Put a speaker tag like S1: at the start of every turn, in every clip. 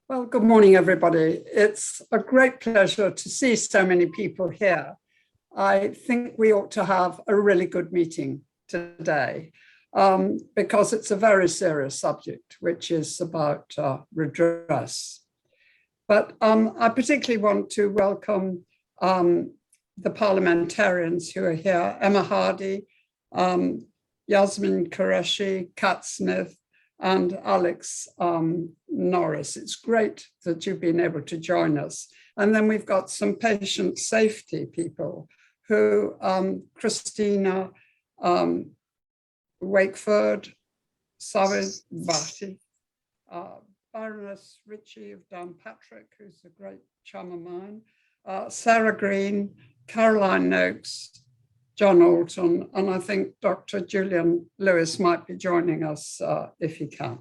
S1: Well, good morning, everybody. It's a great pleasure to see so many people here. I think we ought to have a really good meeting today because it's a very serious subject, which is about redress. But I particularly want to welcome the parliamentarians who are here: Emma Hardy, Yasmin Qureshi, Kat Smith, and Alex Norris. It's great that you've been able to join us. And then we've got some patient safety people who, Christina Wakeford, Savid Bhatti, Baroness Ritchie of Downpatrick, who's a great chum of mine, Sarah Green, Caroline Noakes, John Alton, and I think Dr. Julian Lewis might be joining us if he can.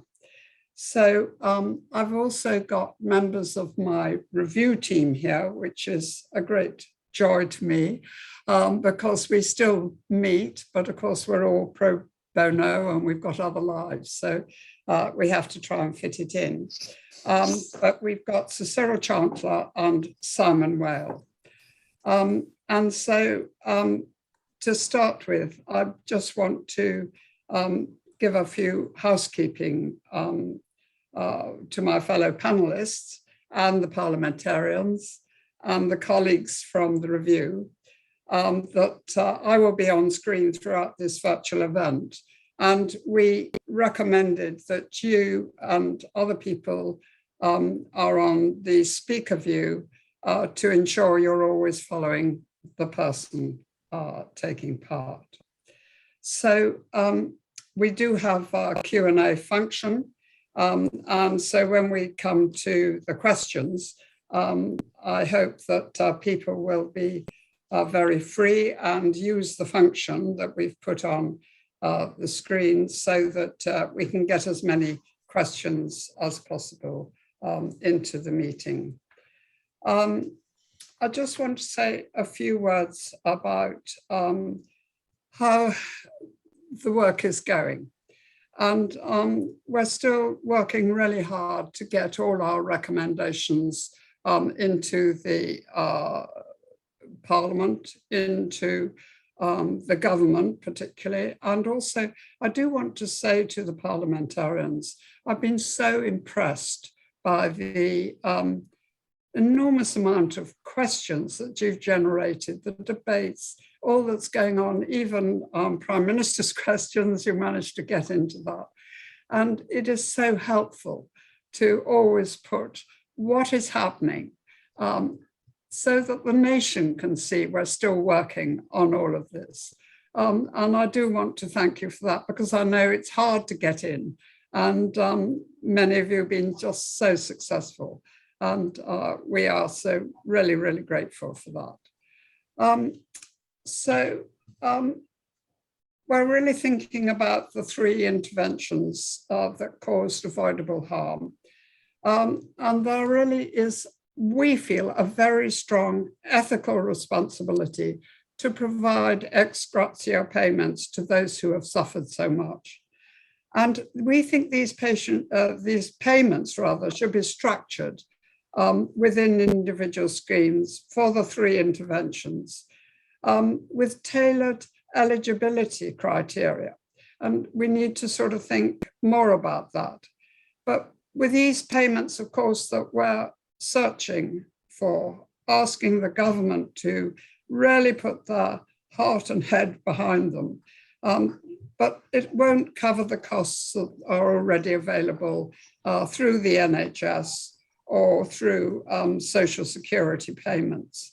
S1: So I've also got members of my review team here, which is a great joy to me because we still meet, but of course we're all pro bono and we've got other lives. So we have to try and fit it in. But we've got Sir Cyril Chandler and Simon Whale. And so to start with, I just want to give a few housekeeping to my fellow panelists and the parliamentarians and the colleagues from the review that I will be on screen throughout this virtual event. And we recommended that you and other people are on the speaker view to ensure you're always following the person taking part. So we do have a Q&A function. And so when we come to the questions, I hope that people will be very free and use the function that we've put on the screen so that we can get as many questions as possible into the meeting. I just want to say a few words about how the work is going. And we're still working really hard to get all our recommendations into the Parliament, into the government particularly. And also, I do want to say to the parliamentarians, I've been so impressed by the enormous amount of questions that you've generated, the debates, all that's going on, even Prime Minister's questions, you managed to get into that. And it is so helpful to always put what is happening so that the nation can see we're still working on all of this. And I do want to thank you for that because I know it's hard to get in and many of you have been just so successful. And we are so really, really grateful for that. We're really thinking about the three interventions that caused avoidable harm. And there really is, we feel, a very strong ethical responsibility to provide ex gratia payments to those who have suffered so much. And we think these payments should be structured within individual schemes for the three interventions with tailored eligibility criteria. And we need to sort of think more about that. But with these payments, of course, that we're searching for, asking the government to really put their heart and head behind them. But it won't cover the costs that are already available through the NHS or through social security payments.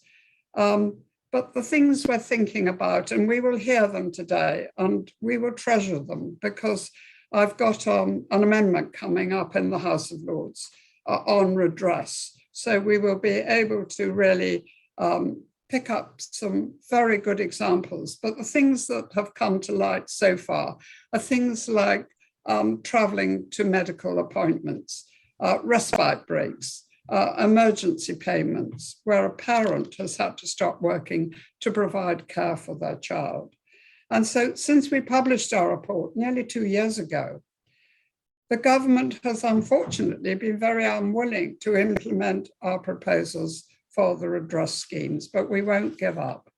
S1: But the things we're thinking about, and we will hear them today, and we will treasure them because I've got an amendment coming up in the House of Lords on redress. So we will be able to really pick up some very good examples. But the things that have come to light so far are things like traveling to medical appointments, respite breaks, emergency payments, where a parent has had to stop working to provide care for their child. And so since we published our report nearly 2 years ago, The government has unfortunately been very unwilling to implement our proposals for the redress schemes, but we won't give up.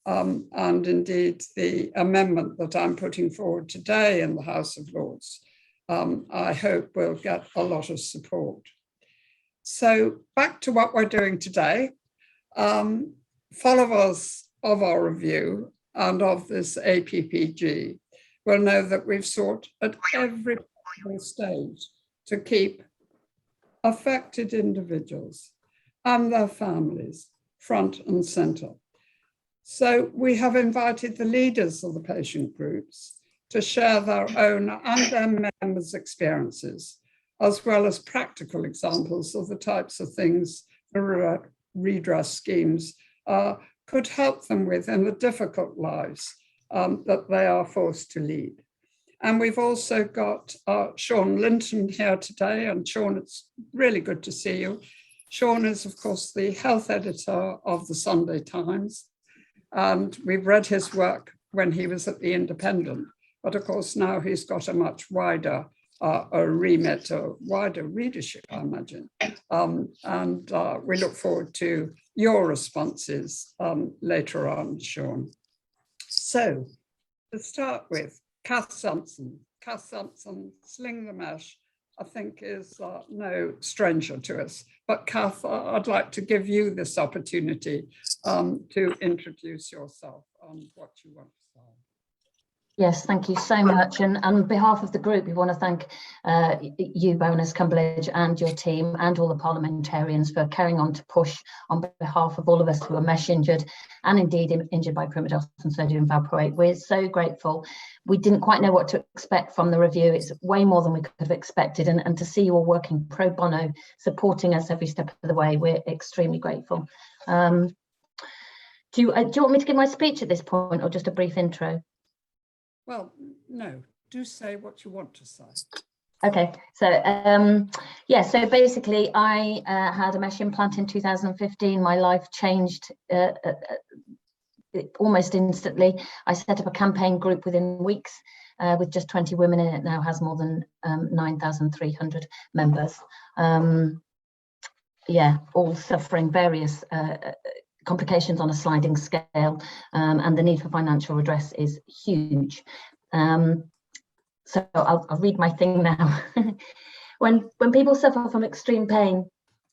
S1: And indeed, the amendment that I'm putting forward today in the House of Lords, I hope will get a lot of support. So back to what we're doing today. Followers of our review and of this APPG will know that we've sought at every stage to keep affected individuals and their families front and centre. So we have invited the leaders of the patient groups to share their own and their members' experiences, as well as practical examples of the types of things the redress schemes could help them with in the difficult lives that they are forced to lead. And we've also got Sean Linton here today. And Sean, it's really good to see you. Sean is, of course, the health editor of the Sunday Times. And we've read his work when he was at the Independent. But of course, now he's got a much wider remit, a wider readership, I imagine. And we look forward to your responses later on, Sean. So to start with, Kath Sampson. Kath Sampson, Sling the Mesh, I think is no stranger to us. But Kath, I'd like to give you this opportunity to introduce yourself and what you want to say.
S2: Yes, thank you so much. And on behalf of the group, we want to thank you, Baroness Cumberledge, and your team and all the parliamentarians for carrying on to push on behalf of all of us who are mesh injured and indeed injured by primidose and sodium valproate. We're so grateful. We didn't quite know what to expect from the review. It's way more than we could have expected. And to see you all working pro bono, supporting us every step of the way, we're extremely grateful. Do you want me to give my speech at this point or just a brief intro?
S1: Well, no, do say what you want to say.
S2: Okay, so yeah, so basically I had a mesh implant in 2015. My life changed almost instantly. I set up a campaign group within weeks with just 20 women in it. Now has more than 9,300 members. Yeah, all suffering various complications on a sliding scale, and the need for financial redress is huge. So I'll read my thing now. When people suffer from extreme pain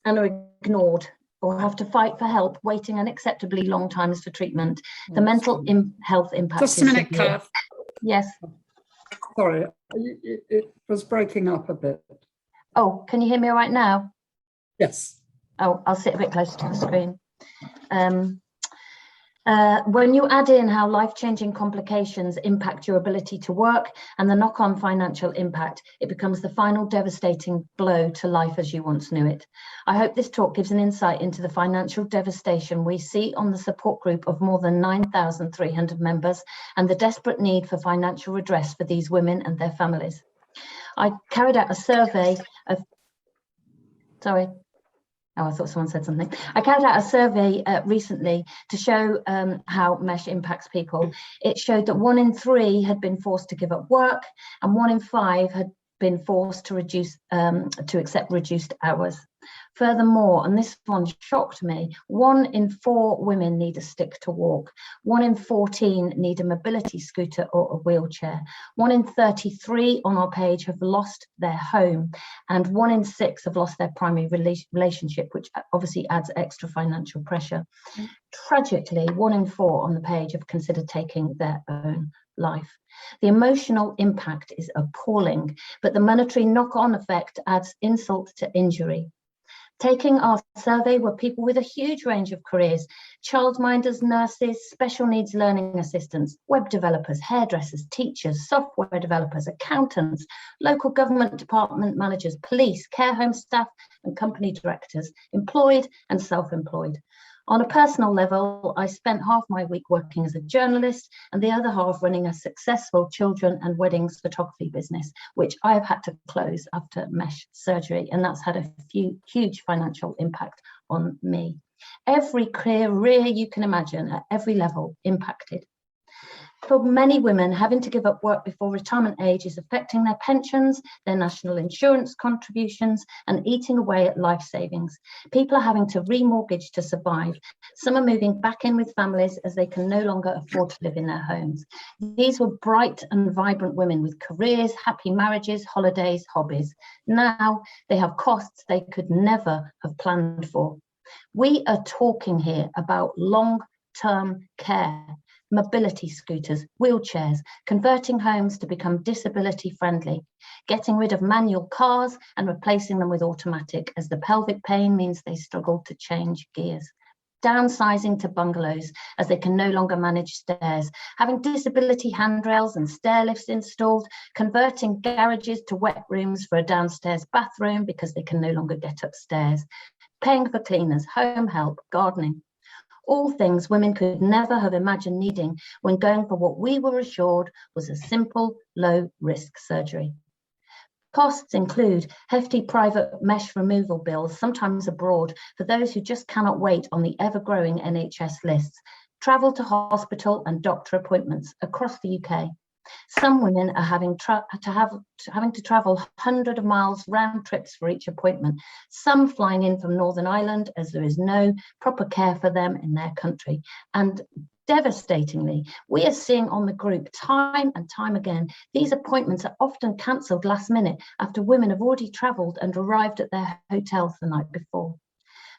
S2: and are ignored or have to fight for help, waiting unacceptably long times for treatment, the mental health impact
S1: Just a minute, Kath.
S2: Yes.
S1: Sorry, it was breaking up a bit.
S2: Oh, can you hear me right now?
S1: Yes.
S2: Oh, I'll sit a bit closer to the screen. When you add in how life-changing complications impact your ability to work and the knock-on financial impact, it becomes the final devastating blow to life as you once knew it. I hope this talk gives an insight into the financial devastation we see on the support group of more than 9,300 members and the desperate need for financial redress for these women and their families. I carried out a survey of, sorry. Oh, I thought someone said something. I carried out a survey recently to show how mesh impacts people. It showed that 1 in 3 had been forced to give up work and 1 in 5 had been forced to accept reduced hours. Furthermore, and this one shocked me, 1 in 4 women need a stick to walk. 1 in 14 need a mobility scooter or a wheelchair. 1 in 33 on our page have lost their home, and 1 in 6 have lost their primary relationship, which obviously adds extra financial pressure. Tragically, 1 in 4 on the page have considered taking their own life. The emotional impact is appalling, but the monetary knock-on effect adds insult to injury. Taking our survey were people with a huge range of careers: childminders, nurses, special needs learning assistants, web developers, hairdressers, teachers, software developers, accountants, local government department managers, police, care home staff and company directors, employed and self-employed. On a personal level, I spent half my week working as a journalist and the other half running a successful children and weddings photography business, which I've had to close after mesh surgery, and that's had a huge financial impact on me. Every career you can imagine at every level impacted. For many women, having to give up work before retirement age is affecting their pensions, their national insurance contributions, and eating away at life savings. People are having to remortgage to survive. Some are moving back in with families as they can no longer afford to live in their homes. These were bright and vibrant women with careers, happy marriages, holidays, hobbies. Now they have costs they could never have planned for. We are talking here about long-term care, mobility scooters, wheelchairs, converting homes to become disability friendly, getting rid of manual cars and replacing them with automatic as the pelvic pain means they struggle to change gears. Downsizing to bungalows as they can no longer manage stairs, having disability handrails and stair lifts installed, converting garages to wet rooms for a downstairs bathroom because they can no longer get upstairs, paying for cleaners, home help, gardening. All things women could never have imagined needing when going for what we were assured was a simple, low-risk surgery. Costs include hefty private mesh removal bills, sometimes abroad, for those who just cannot wait on the ever-growing NHS lists, travel to hospital and doctor appointments across the UK. Some women are having to travel hundreds of miles round trips for each appointment, some flying in from Northern Ireland as there is no proper care for them in their country. And devastatingly, we are seeing on the group time and time again, these appointments are often cancelled last minute after women have already travelled and arrived at their hotels the night before.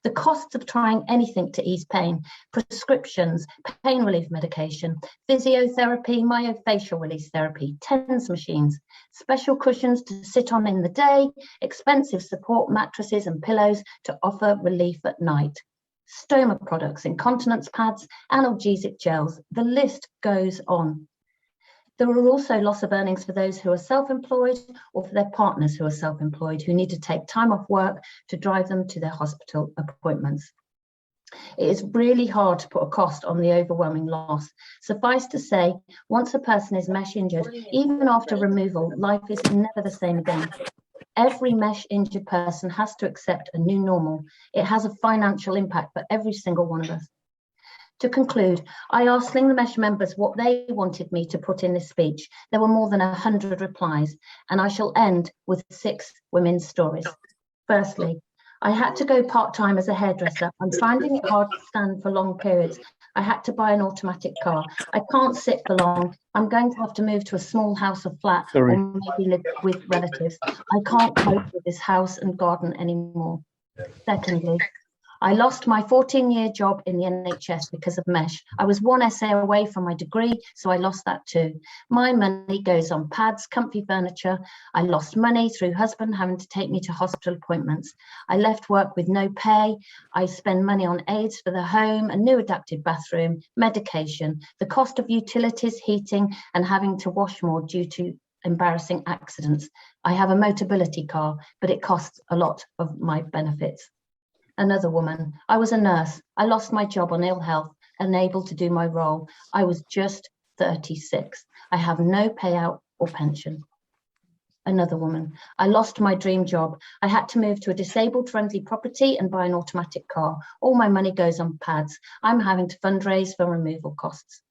S2: The costs of trying anything to ease pain, prescriptions, pain relief medication, physiotherapy, myofascial release therapy, TENS machines, special cushions to sit on in the day, expensive support mattresses and pillows to offer relief at night, stoma products, incontinence pads, analgesic gels, the list goes on. There are also loss of earnings for those who are self-employed or for their partners who are self-employed who need to take time off work to drive them to their hospital appointments. It is really hard to put a cost on the overwhelming loss. Suffice to say, once a person is mesh injured, even after removal, life is never the same again. Every mesh injured person has to accept a new normal. It has a financial impact for every single one of us. To conclude, I asked Sling the Mesh members what they wanted me to put in this speech. There were more than 100 replies, and I shall end with 6 women's stories. Firstly, I had to go part-time as a hairdresser. I'm finding it hard to stand for long periods. I had to buy an automatic car. I can't sit for long. I'm going to have to move to a small house or flat or maybe live with relatives. I can't cope with this house and garden anymore. Secondly, I lost my 14-year job in the NHS because of mesh. I was one essay away from my degree, so I lost that too. My money goes on pads, comfy furniture. I lost money through husband having to take me to hospital appointments. I left work with no pay. I spend money on aids for the home, a new adapted bathroom, medication, the cost of utilities, heating, and having to wash more due to embarrassing accidents. I have a Motability car, but it costs a lot of my benefits. Another woman, I was a nurse. I lost my job on ill health, unable to do my role. I was just 36. I have no payout or pension. Another woman, I lost my dream job. I had to move to a disabled friendly property and buy an automatic car. All my money goes on pads. I'm having to fundraise for removal costs.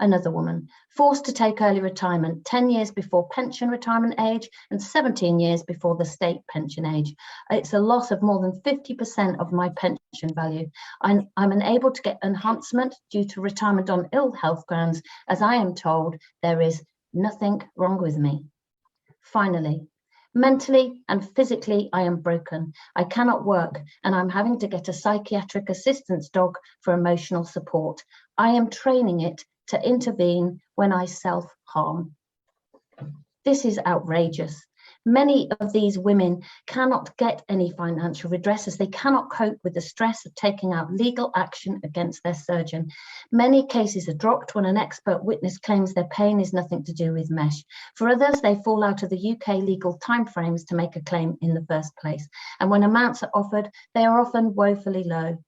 S2: Another woman, forced to take early retirement 10 years before pension retirement age and 17 years before the state pension age. It's a loss of more than 50% of my pension value. I'm unable to get enhancement due to retirement on ill health grounds, as I am told there is nothing wrong with me. Finally, mentally and physically, I am broken. I cannot work and I'm having to get a psychiatric assistance dog for emotional support. I am training it to intervene when I self-harm. This is outrageous. Many of these women cannot get any financial redress as they cannot cope with the stress of taking out legal action against their surgeon. Many cases are dropped when an expert witness claims their pain is nothing to do with mesh. For others, they fall out of the UK legal timeframes to make a claim in the first place. And when amounts are offered, they are often woefully low.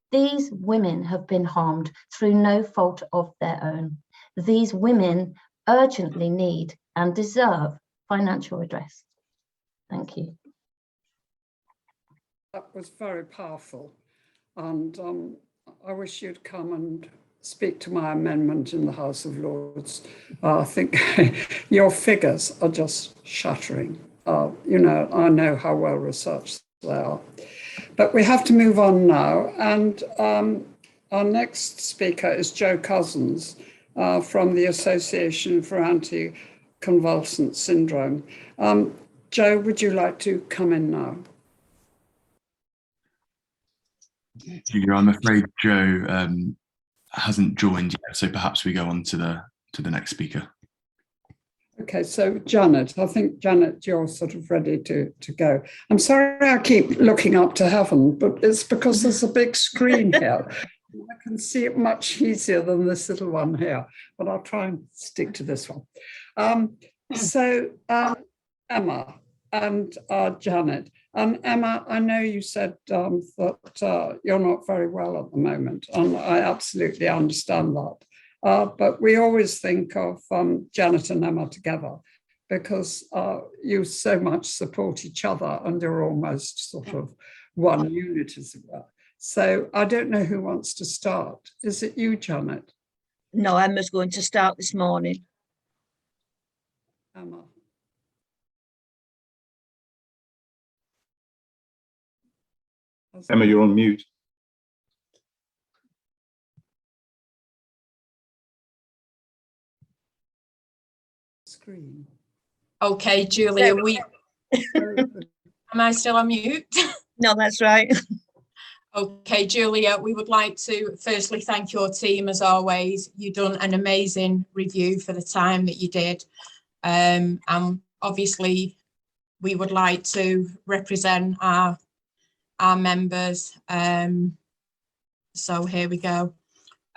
S2: These women have been harmed through no fault of their own. These women urgently need and deserve financial redress. Thank you.
S1: That was very powerful. And I wish you'd come and speak to my amendment in the House of Lords. I think your figures are just shattering. You know, I know how well researched they are. But we have to move on now. And our next speaker is Jo Cousins from the Association for Anti-Convulsant Syndrome. Jo, would you like to come in now?
S3: Julia, I'm afraid Jo hasn't joined yet, so perhaps we go on to the next speaker.
S1: Okay, so Janet, I think, Janet, you're sort of ready to go. I'm sorry I keep looking up to heaven, but it's because there's a big screen here. I can see it much easier than this little one here, but I'll try and stick to this one. Emma and Janet. Emma, I know you said that you're not very well at the moment, and I absolutely understand that. But we always think of Janet and Emma together because you so much support each other and you're almost sort of one unit, as it were. So I don't know who wants to start. Is it you, Janet?
S4: No, Emma's going to start this morning.
S1: Emma.
S5: Emma, you're on mute.
S1: Screen.
S6: Okay, Julia, am I still on mute?
S4: No, that's right.
S6: Okay, Julia, we would like to firstly thank your team as always. You've done an amazing review for the time that you did. And obviously we would like to represent our members. So here we go.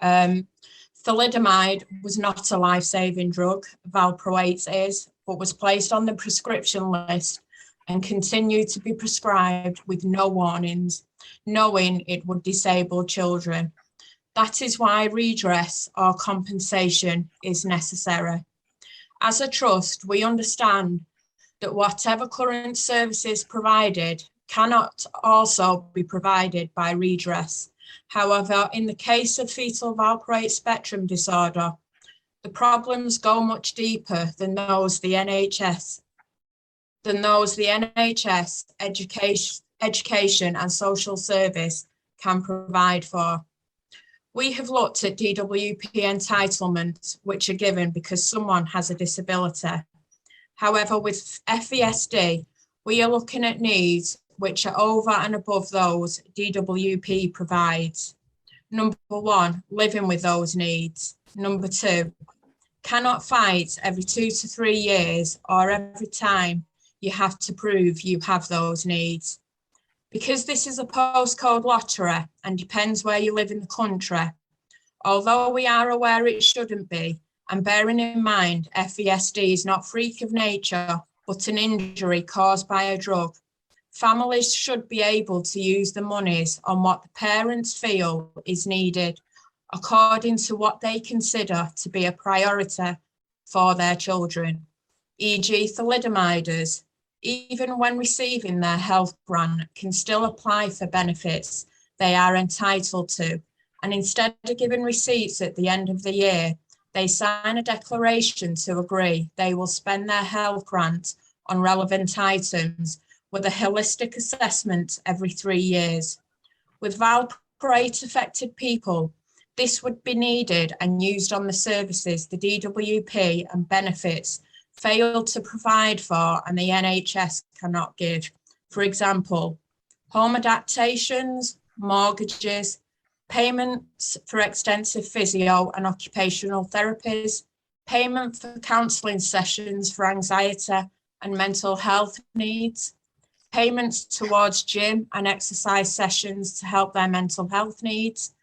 S6: Thalidomide was not a life-saving drug, valproate is, but was placed on the prescription list and continued to be prescribed with no warnings, knowing it would disable children. That is why redress or compensation is necessary. As a trust, we understand that whatever current services provided cannot also be provided by redress. However, in the case of fetal valproate spectrum disorder, the problems go much deeper than those the NHS, education and social service can provide for. We have looked at DWP entitlements, which are given because someone has a disability. However, with FESD, we are looking at needs which are over and above those DWP provides. Number one, living with those needs. Number two, cannot fight every 2 to 3 years or every time you have to prove you have those needs. Because this is a postcode lottery and depends where you live in the country, although we are aware it shouldn't be, and bearing in mind FESD is not freak of nature, but an injury caused by a drug, families should be able to use the monies on what the parents feel is needed, according to what they consider to be a priority for their children, e.g. thalidomiders, even when receiving their health grant, can still apply for benefits they are entitled to, and instead of giving receipts at the end of the year, they sign a declaration to agree they will spend their health grant on relevant items with a holistic assessment every 3 years. With valproate affected people, this would be needed and used on the services the DWP and benefits failed to provide for and the NHS cannot give. For example, home adaptations, mortgages, payments for extensive physio and occupational therapies, payment for counselling sessions for anxiety and mental health needs, payments towards gym and exercise sessions to help their mental health needs,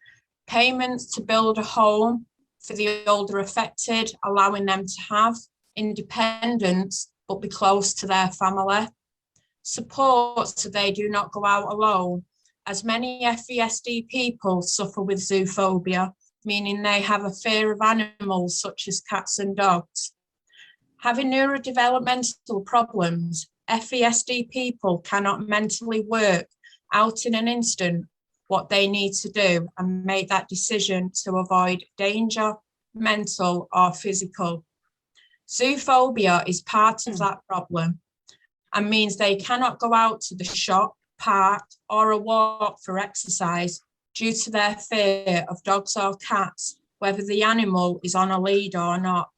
S6: payments to build a home for the older affected, allowing them to have independence but be close to their family, support so they do not go out alone, as many FESD people suffer with zoophobia, meaning they have a fear of animals such as cats and dogs. Having neurodevelopmental problems, FESD people cannot mentally work out in an instant what they need to do and make that decision to avoid danger, mental or physical. Zoophobia is part of that problem and means they cannot go out to the shop, park or a walk for exercise due to their fear of dogs or cats, whether the animal is on a lead or not.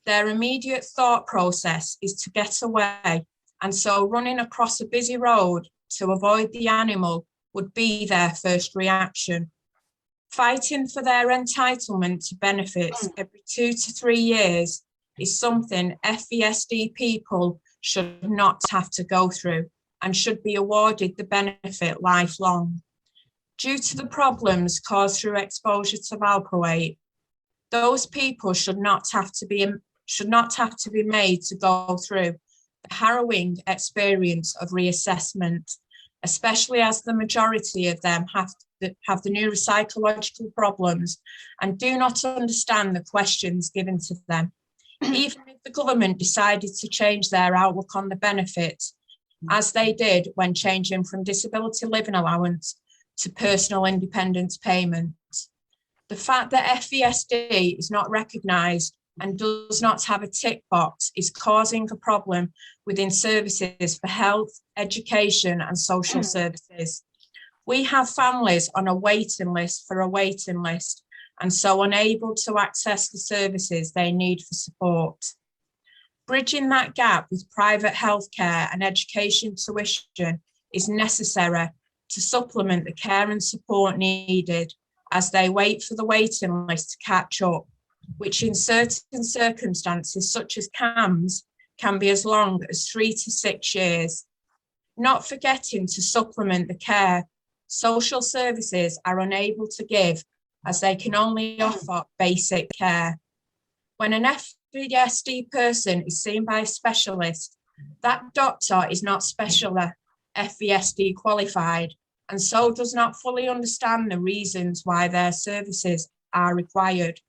S6: Their immediate thought process is to get away, and so running across a busy road to avoid the animal would be their first reaction. Fighting for their entitlement to benefits every 2 to 3 years is something FESD people should not have to go through and should be awarded the benefit lifelong. Due to the problems caused through exposure to valproate, those people should not have to be made to go through the harrowing experience of reassessment, especially as the majority of them have the neuropsychological problems and do not understand the questions given to them. Even if the government decided to change their outlook on the benefits, as they did when changing from disability living allowance to personal independence payments. The fact that FESD is not recognised and does not have a tick box is causing a problem within services for health, education and social services. We have families on a waiting list for a waiting list and so unable to access the services they need for support. Bridging that gap with private healthcare and education tuition is necessary to supplement the care and support needed as they wait for the waiting list to catch up, which in certain circumstances, such as CAMS, can be as long as 3 to 6 years. Not forgetting to supplement the care social services are unable to give, as they can only offer basic care. When an FESD person is seen by a specialist, that doctor is not specially FESD qualified and so does not fully understand the reasons why their services are required.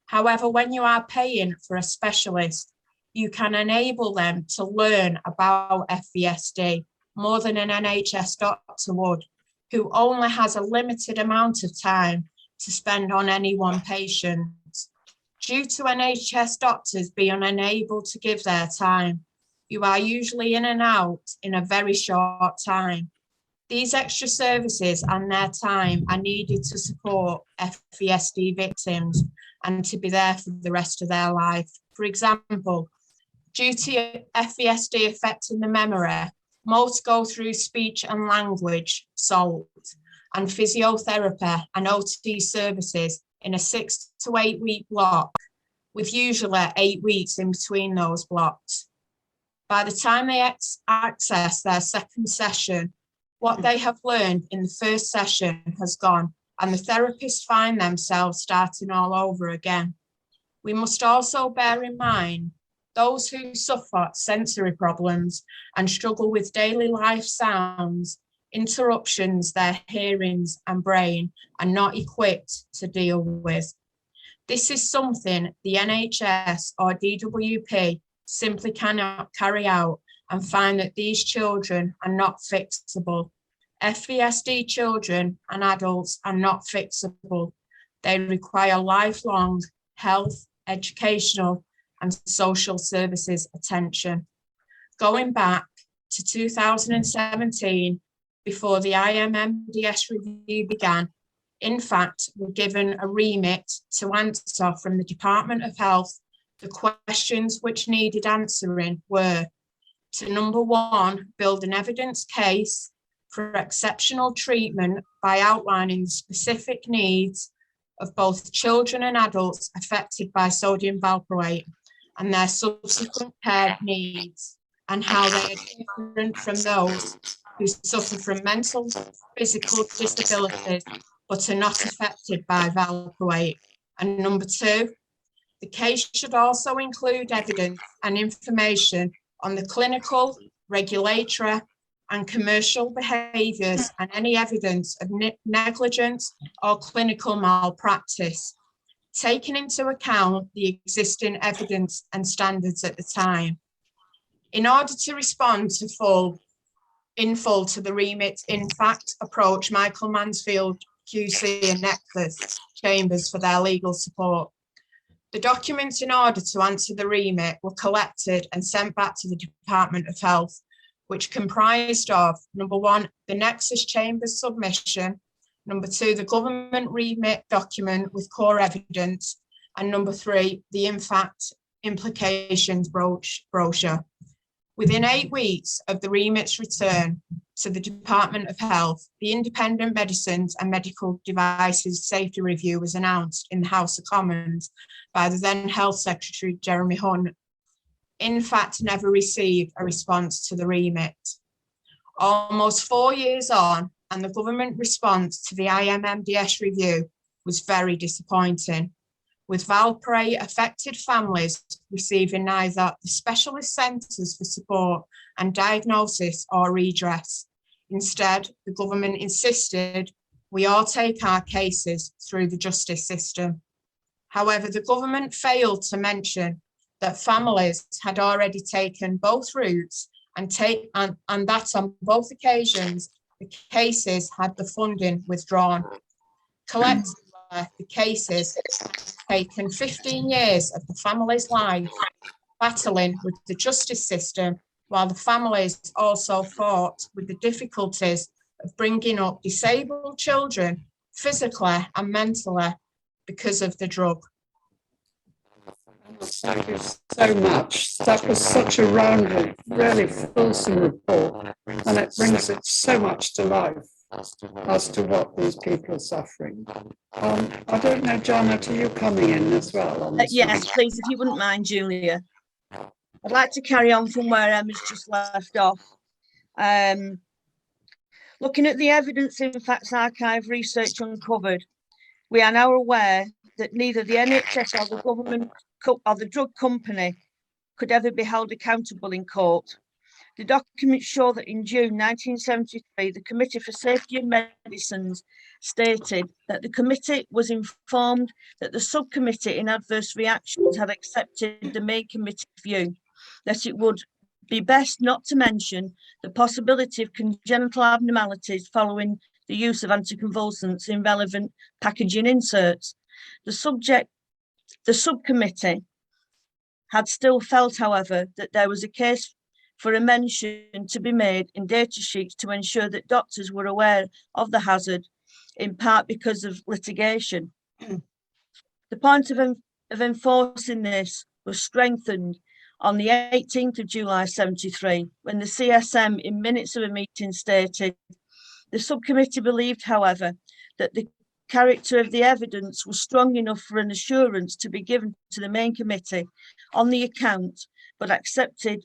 S6: However, when you are paying for a specialist, you can enable them to learn about FESD more than an NHS doctor would, who only has a limited amount of time to spend on any one patient. Due to NHS doctors being unable to give their time, you are usually in and out in a very short time. These extra services and their time are needed to support FESD victims and to be there for the rest of their life. For example, due to FESD affecting the memory, most go through speech and language, SALT, and physiotherapy and OT services in a 6 to 8 week block, with usually 8 weeks in between those blocks. By the time they access their second session, what they have learned in the first session has gone, and the therapists find themselves starting all over again. We must also bear in mind those who suffer sensory problems and struggle with daily life sounds, interruptions, their hearings and brain are not equipped to deal with. This is something the NHS or DWP simply cannot carry out and find that these children are not fixable. FESD children and adults are not fixable. They require lifelong health, educational and social services attention. Going back to 2017, before the IMMDS review began, in fact, were given a remit to answer from the Department of Health. The questions which needed answering were to, number one, build an evidence case for exceptional treatment by outlining the specific needs of both children and adults affected by sodium valproate and their subsequent care needs and how they are different from those who suffer from mental, physical disabilities but are not affected by valproate. And number two, the case should also include evidence and information on the clinical, regulatory and commercial behaviours and any evidence of negligence or clinical malpractice, taking into account the existing evidence and standards at the time. In order to respond to full in full to the remit, in fact, approach Michael Mansfield, QC and Nexus Chambers for their legal support. The documents in order to answer the remit were collected and sent back to the Department of Health, which comprised of, number one, the Nexus Chambers submission, number two, the government remit document with core evidence, and number three, the in fact implications brochure. Within 8 weeks of the remit's return to the Department of Health, the Independent Medicines and Medical Devices Safety Review was announced in the House of Commons by the then Health Secretary, Jeremy Hunt. In fact, never received a response to the remit. Almost 4 years on, and the government response to the IMMDS review was very disappointing, with Valpray affected families receiving neither the specialist centres for support and diagnosis or redress. Instead, the government insisted we all take our cases through the justice system. However, the government failed to mention that families had already taken both routes and that on both occasions, the cases had the funding withdrawn. Collectively, the cases taken 15 years of the family's life battling with the justice system, while the families also fought with the difficulties of bringing up disabled children physically and mentally because of the drug.
S1: Thank you so much. That was such a rounded, really fulsome report, and it brings it so much to life as to what these people are suffering. I don't know, Janet, are you coming in as well? On this
S4: Yes,
S1: one?
S4: please, if you wouldn't mind, Julia. I'd like to carry on from where Emma's just left off. Looking at the evidence in Facts Archive research uncovered, we are now aware that neither the NHS or the government or the drug company could ever be held accountable in court. The documents show that in June 1973, the Committee for Safety and Medicines stated that the committee was informed that the subcommittee in adverse reactions had accepted the main committee view, that it would be best not to mention the possibility of congenital abnormalities following the use of anticonvulsants in relevant packaging inserts. The subcommittee had still felt, however, that there was a case for a mention to be made in data sheets to ensure that doctors were aware of the hazard, in part because of litigation. The point of enforcing this was strengthened on the 18th of July 73, when the CSM in minutes of a meeting stated, the subcommittee believed, however, that the character of the evidence was strong enough for an assurance to be given to the main committee on the account, but accepted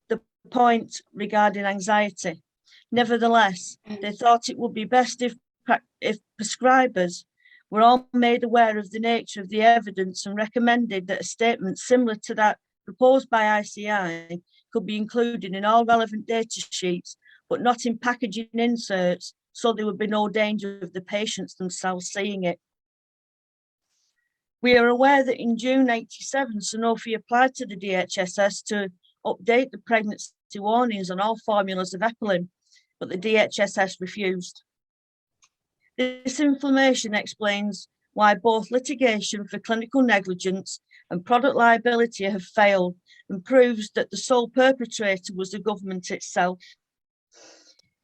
S4: the point regarding anxiety. Nevertheless, they thought it would be best if prescribers were all made aware of the nature of the evidence and recommended that a statement similar to that proposed by ICI could be included in all relevant data sheets, but not in packaging inserts, so there would be no danger of the patients themselves seeing it. We are aware that in June 87, Sanofi applied to the DHSS to update the pregnancy warnings on all formulas of Epilin, but the DHSS refused. This information explains why both litigation for clinical negligence and product liability have failed, and proves that the sole perpetrator was the government itself.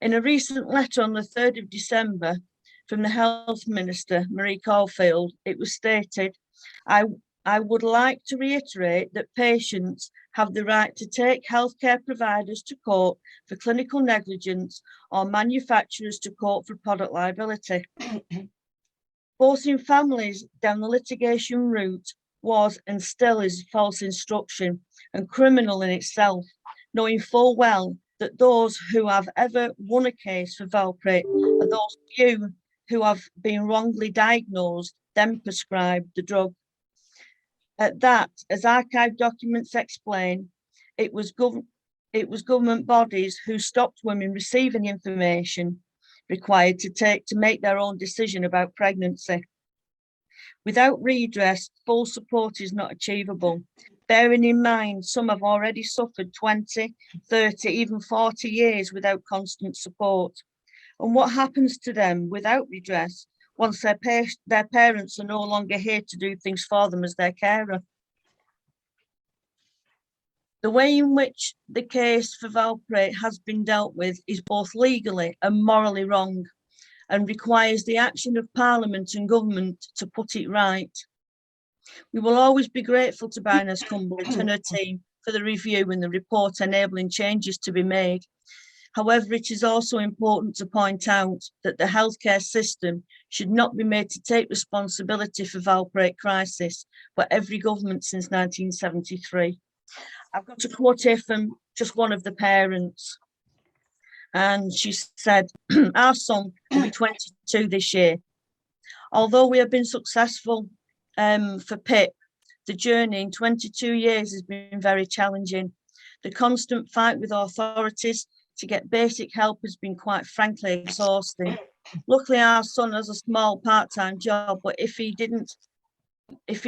S4: In a recent letter on the 3rd of December from the Health Minister, Marie Caulfield, it was stated, I would like to reiterate that patients have the right to take healthcare providers to court for clinical negligence or manufacturers to court for product liability. Forcing families down the litigation route was and still is false instruction and criminal in itself, knowing full well that those who have ever won a case for Valpray are those few who have been wrongly diagnosed, then prescribed the drug. At that, as archive documents explain, it was government bodies who stopped women receiving information required to make their own decision about pregnancy. Without redress, full support is not achievable. Bearing in mind, some have already suffered 20, 30, even 40 years without constant support. And what happens to them without redress once their parents are no longer here to do things for them as their carer? The way in which the case for Valpray has been dealt with is both legally and morally wrong, and requires the action of Parliament and government to put it right. We will always be grateful to Baroness Cumberland and her team for the review and the report enabling changes to be made. However, it is also important to point out that the healthcare system should not be made to take responsibility for Valpray crisis by every government since 1973. I've got a quote here from just one of the parents, and she said, "Our son will be 22 this year. Although we have been successful for Pip, the journey in 22 years has been very challenging. The constant fight with authorities to get basic help has been quite frankly exhausting. Luckily, our son has a small part-time job, but if he didn't, as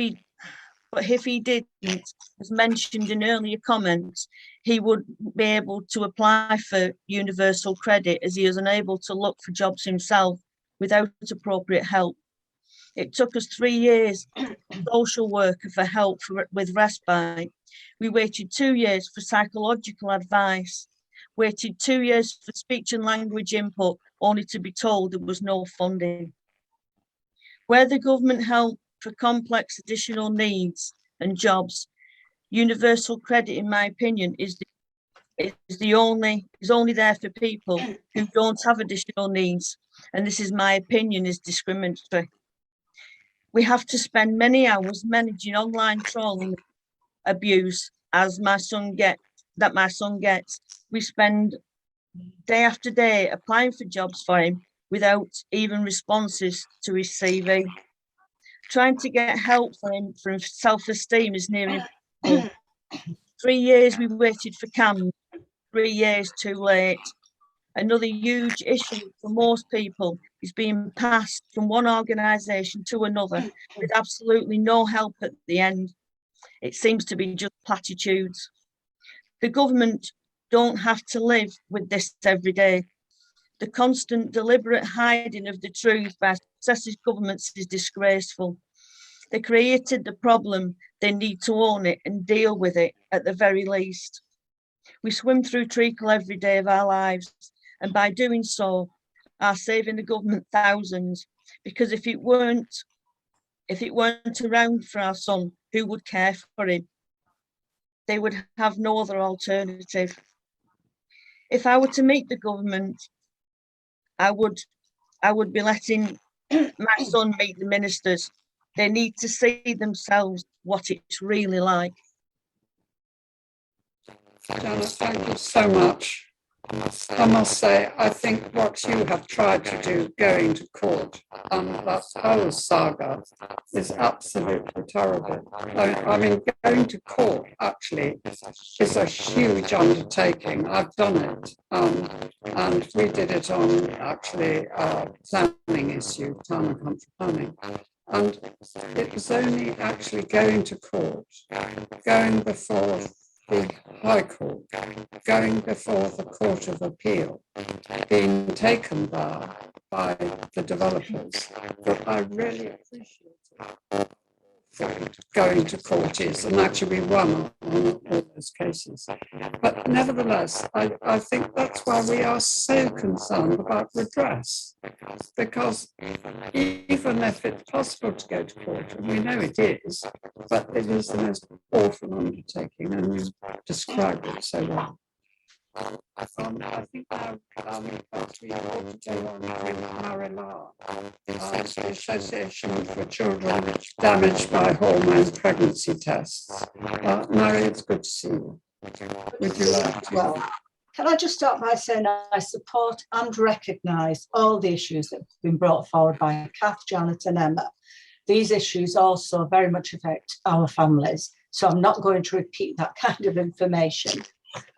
S4: mentioned in earlier comments, he would be able to apply for universal credit as he is unable to look for jobs himself without appropriate help. It took us 3 years social worker for help with respite. We waited 2 years for psychological advice, waited 2 years for speech and language input, only to be told there was no funding. Where the government helped for complex additional needs and jobs, universal credit, in my opinion, is only there for people who don't have additional needs, and this is my opinion, is discriminatory. We have to spend many hours managing online trolling abuse as my son gets. We spend day after day applying for jobs for him without even responses to his CV. Trying to get help for him for self-esteem is near impossible. 3 years we waited for CAMS, 3 years too late. Another huge issue for most people is being passed from one organisation to another with absolutely no help at the end. It seems to be just platitudes. The government don't have to live with this every day. The constant deliberate hiding of the truth by successive governments is disgraceful. They created the problem, they need to own it and deal with it at the very least. We swim through treacle every day of our lives, and by doing so, are saving the government thousands, because if it weren't around for our son, who would care for him? They would have no other alternative. If I were to meet the government, I would be letting my son meet the ministers. They need to see themselves what it's really like.
S1: Janet, thank you so much. I must say, I think what you have tried to do, going to court on that whole saga, is absolutely terrible. I mean, going to court actually is a huge undertaking. I've done it, and we did it on actually a planning issue, town and country planning. And it was only actually going to court, going before the High Court, going before the Court of Appeal, being taken by the developers, that I really appreciate going to court is, and actually we won on all those cases. But nevertheless, I think that's why we are so concerned about redress, because even if it's possible to go to court, and we know it is, but it is the most awful undertaking, and you described it so well. I think now we ought to go on with Marilla, the Association for Children Damaged by Hormone Pregnancy Tests. Mary, it's good to see you. Would you like to?
S7: Well, can I just start by saying I support and recognise all the issues that have been brought forward by Kath, Janet and Emma. These issues also very much affect our families, so I'm not going to repeat that kind of information.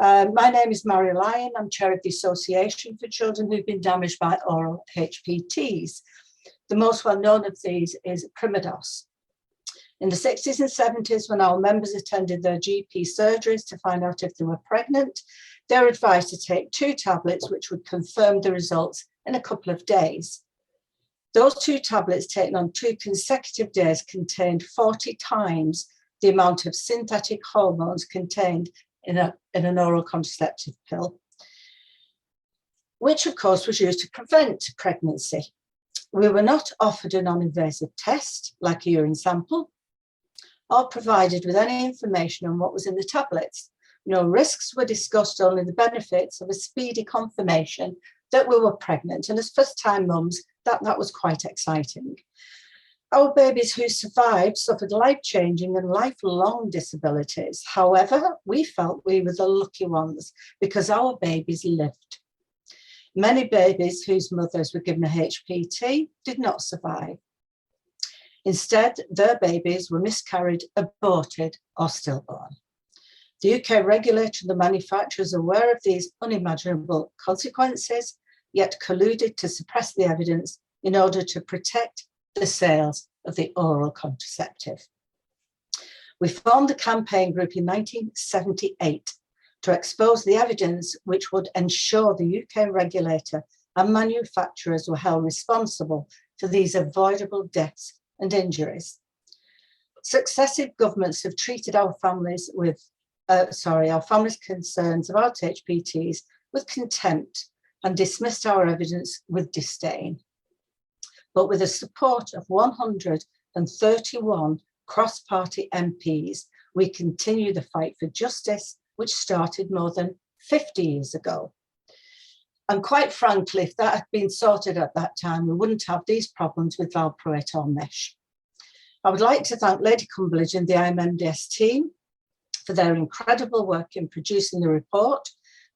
S7: My name is Mary Lyon. I'm chair of the Association for Children who've been damaged by oral HPTs. The most well known of these is Primodos. In the 60s and 70s, when our members attended their GP surgeries to find out if they were pregnant, they were advised to take 2 tablets, which would confirm the results in a couple of days. Those 2 tablets taken on 2 consecutive days contained 40 times the amount of synthetic hormones contained in an oral contraceptive pill, which of course was used to prevent pregnancy. We were not offered a non-invasive test like a urine sample, or provided with any information on what was in the tablets. No risks were discussed, only the benefits of a speedy confirmation that we were pregnant. And as first-time mums, that was quite exciting. Our babies who survived suffered life-changing and lifelong disabilities. However, we felt we were the lucky ones because our babies lived. Many babies whose mothers were given a HPT did not survive. Instead, their babies were miscarried, aborted, or stillborn. The UK regulator and the manufacturers are aware of these unimaginable consequences, yet colluded to suppress the evidence in order to protect the sales of the oral contraceptive. We formed the campaign group in 1978 to expose the evidence which would ensure the UK regulator and manufacturers were held responsible for these avoidable deaths and injuries. Successive governments have treated our families' concerns about HPTs with contempt and dismissed our evidence with disdain. But with the support of 131 cross-party MPs, we continue the fight for justice, which started more than 50 years ago. And quite frankly, if that had been sorted at that time, we wouldn't have these problems with valproate or mesh. I would like to thank Lady Cumberledge and the IMMDS team for their incredible work in producing the report,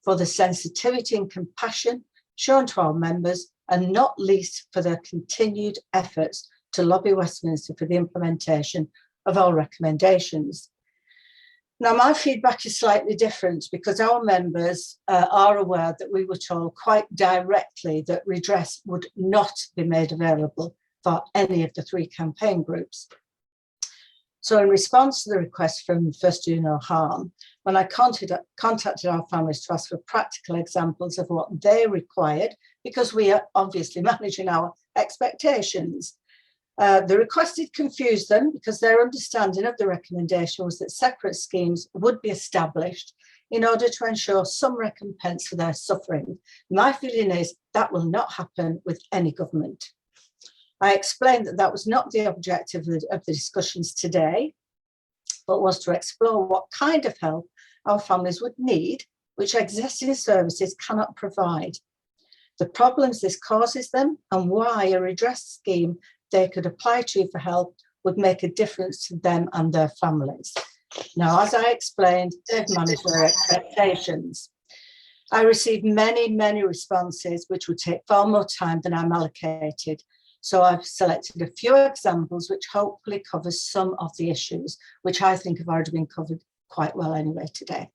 S7: for the sensitivity and compassion shown to our members, and not least for their continued efforts to lobby Westminster for the implementation of our recommendations. Now, my feedback is slightly different because our members are aware that we were told quite directly that redress would not be made available for any of the 3 campaign groups. So in response to the request from First Do No Harm, when I contacted our families to ask for practical examples of what they required, because we are obviously managing our expectations, the request did confuse them because their understanding of the recommendation was that separate schemes would be established in order to ensure some recompense for their suffering. My feeling is that will not happen with any government. I explained that that was not the objective of the discussions today, but was to explore what kind of help our families would need, which existing services cannot provide, the problems this causes them, and why a redress scheme they could apply to for help would make a difference to them and their families. Now, as I explained, they've managed their expectations. I received many responses, which would take far more time than I'm allocated. So I've selected a few examples which hopefully cover some of the issues, which I think have already been covered quite well anyway today.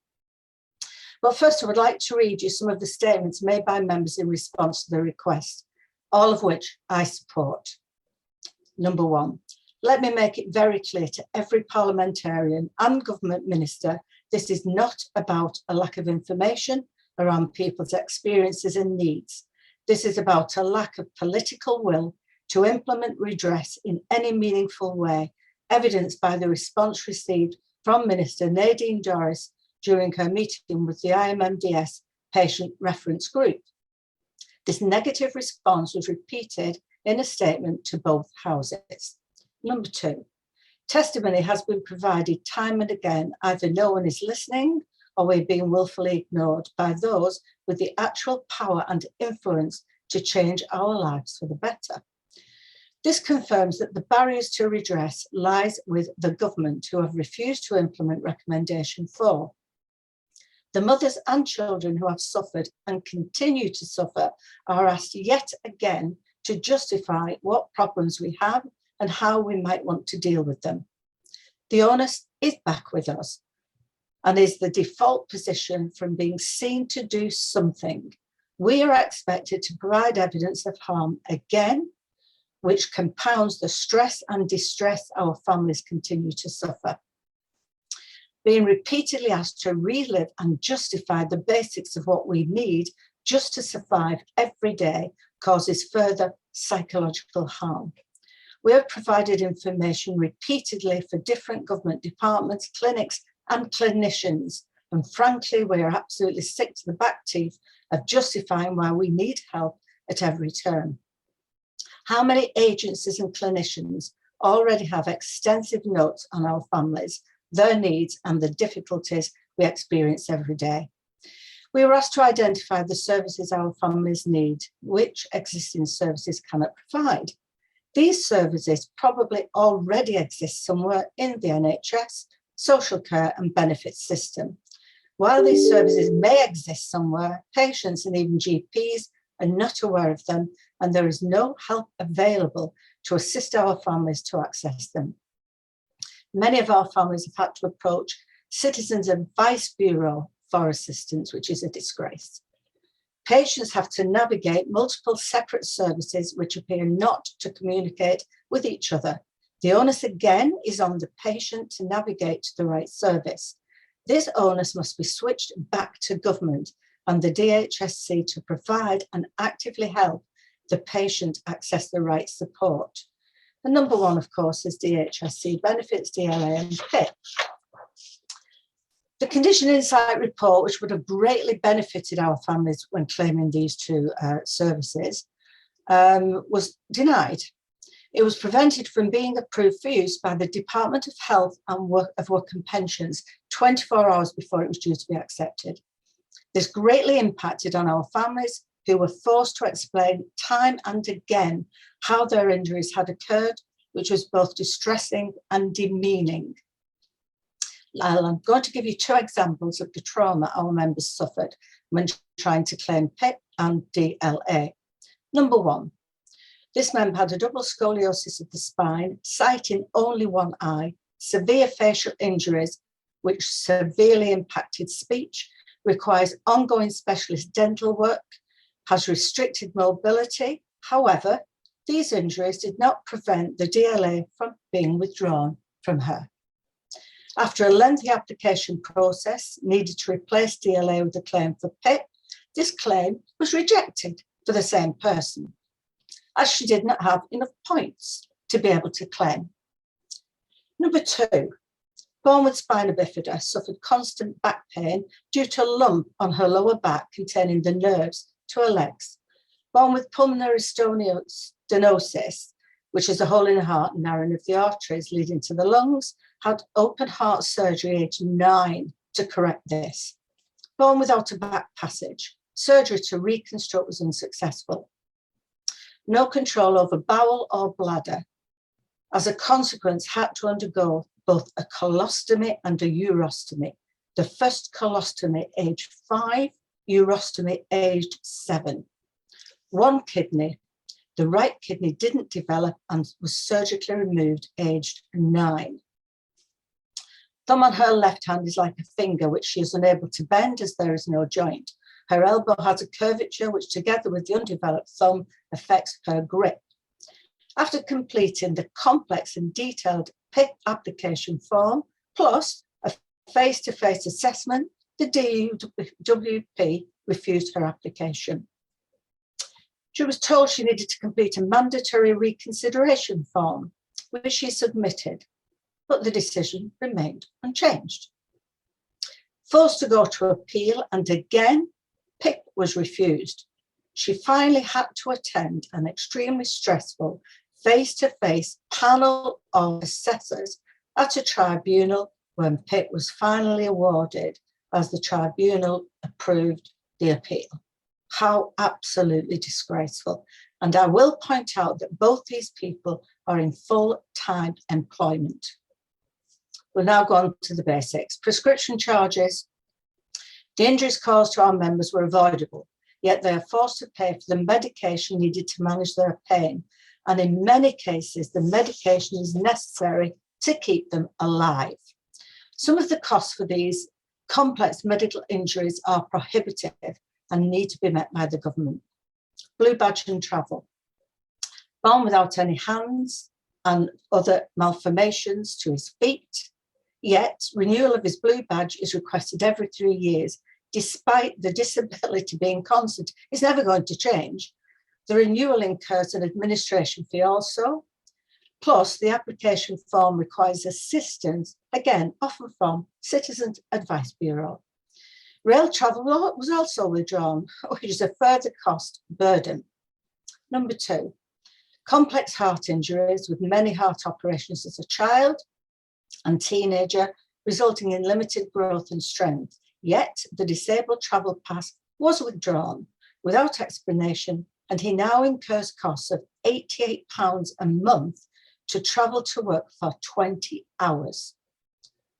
S7: But first, I would like to read you some of the statements made by members in response to the request, all of which I support. Number 1, let me make it very clear to every parliamentarian and government minister, this is not about a lack of information around people's experiences and needs. This is about a lack of political will to implement redress in any meaningful way, evidenced by the response received from Minister Nadine Dorries during her meeting with the IMMDS patient reference group. This negative response was repeated in a statement to both houses. Number 2, testimony has been provided time and again, either no one is listening or we're being willfully ignored by those with the actual power and influence to change our lives for the better. This confirms that the barriers to redress lies with the government, who have refused to implement recommendation 4. The mothers and children who have suffered and continue to suffer are asked yet again to justify what problems we have and how we might want to deal with them. The onus is back with us and is the default position from being seen to do something. We are expected to provide evidence of harm again, which compounds the stress and distress our families continue to suffer. Being repeatedly asked to relive and justify the basics of what we need just to survive every day causes further psychological harm. We have provided information repeatedly for different government departments, clinics, and clinicians. And frankly, we are absolutely sick to the back teeth of justifying why we need help at every turn. How many agencies and clinicians already have extensive notes on our families, their needs, and the difficulties we experience every day? We were asked to identify the services our families need, which existing services cannot provide. These services probably already exist somewhere in the NHS, social care and benefits system. While these services may exist somewhere, patients and even GPs are not aware of them, and there is no help available to assist our families to access them. Many of our families have had to approach Citizens Advice Bureau for assistance, which is a disgrace. Patients have to navigate multiple separate services which appear not to communicate with each other. The onus again is on the patient to navigate to the right service. This onus must be switched back to government and the DHSC to provide and actively help the patient access the right support. And number one, of course, is DHSC benefits, DLA and PIP. The Condition Insight report, which would have greatly benefited our families when claiming these two services, was denied. It was prevented from being approved for use by the Department of Health and Work and Pensions 24 hours before it was due to be accepted. This greatly impacted on our families, who were forced to explain time and again how their injuries had occurred, which was both distressing and demeaning. I'm going to give you two examples of the trauma our members suffered when trying to claim PIP and DLA. Number one, this member had a double scoliosis of the spine, sight in only one eye, severe facial injuries, which severely impacted speech, requires ongoing specialist dental work, has restricted mobility. However, these injuries did not prevent the DLA from being withdrawn from her. After a lengthy application process needed to replace DLA with a claim for PIP, this claim was rejected for the same person, as she did not have enough points to be able to claim. Number two, born with spina bifida, suffered constant back pain due to a lump on her lower back containing the nerves to her legs. Born with pulmonary stenosis, which is a hole in the heart and narrowing of the arteries leading to the lungs, had open heart surgery aged 9 to correct this. Born without a back passage, surgery to reconstruct was unsuccessful. No control over bowel or bladder. As a consequence, had to undergo both a colostomy and a urostomy. The first colostomy aged 5, urostomy aged 7. One kidney, the right kidney, didn't develop and was surgically removed aged 9. Thumb on her left hand is like a finger, which she is unable to bend as there is no joint. Her elbow has a curvature, which together with the undeveloped thumb affects her grip. After completing the complex and detailed PIP application form, plus a face-to-face assessment, the DUWP refused her application. She was told she needed to complete a mandatory reconsideration form, which she submitted, but the decision remained unchanged. Forced to go to appeal, and again, PIP was refused. She finally had to attend an extremely stressful face-to-face panel of assessors at a tribunal when PIP was finally awarded, as the tribunal approved the appeal. How absolutely disgraceful. And I will point out that both these people are in full-time employment. We'll now go on to the basics. Prescription charges. The injuries caused to our members were avoidable, yet they are forced to pay for the medication needed to manage their pain. And in many cases, the medication is necessary to keep them alive. Some of the costs for these complex medical injuries are prohibitive and need to be met by the government. Blue badge and travel. born without any hands and other malformations to his feet. Yet renewal of his blue badge is requested every 3 years, despite the disability being constant. It's never going to change. The renewal incurs an administration fee also. Plus, the application form requires assistance, again, often from Citizens Advice Bureau. Rail travel was also withdrawn, which is a further cost burden. Number 2, complex heart injuries with many heart operations as a child and teenager, resulting in limited growth and strength. Yet the disabled travel pass was withdrawn without explanation, and he now incurs costs of £88 a month to travel to work for 20 hours.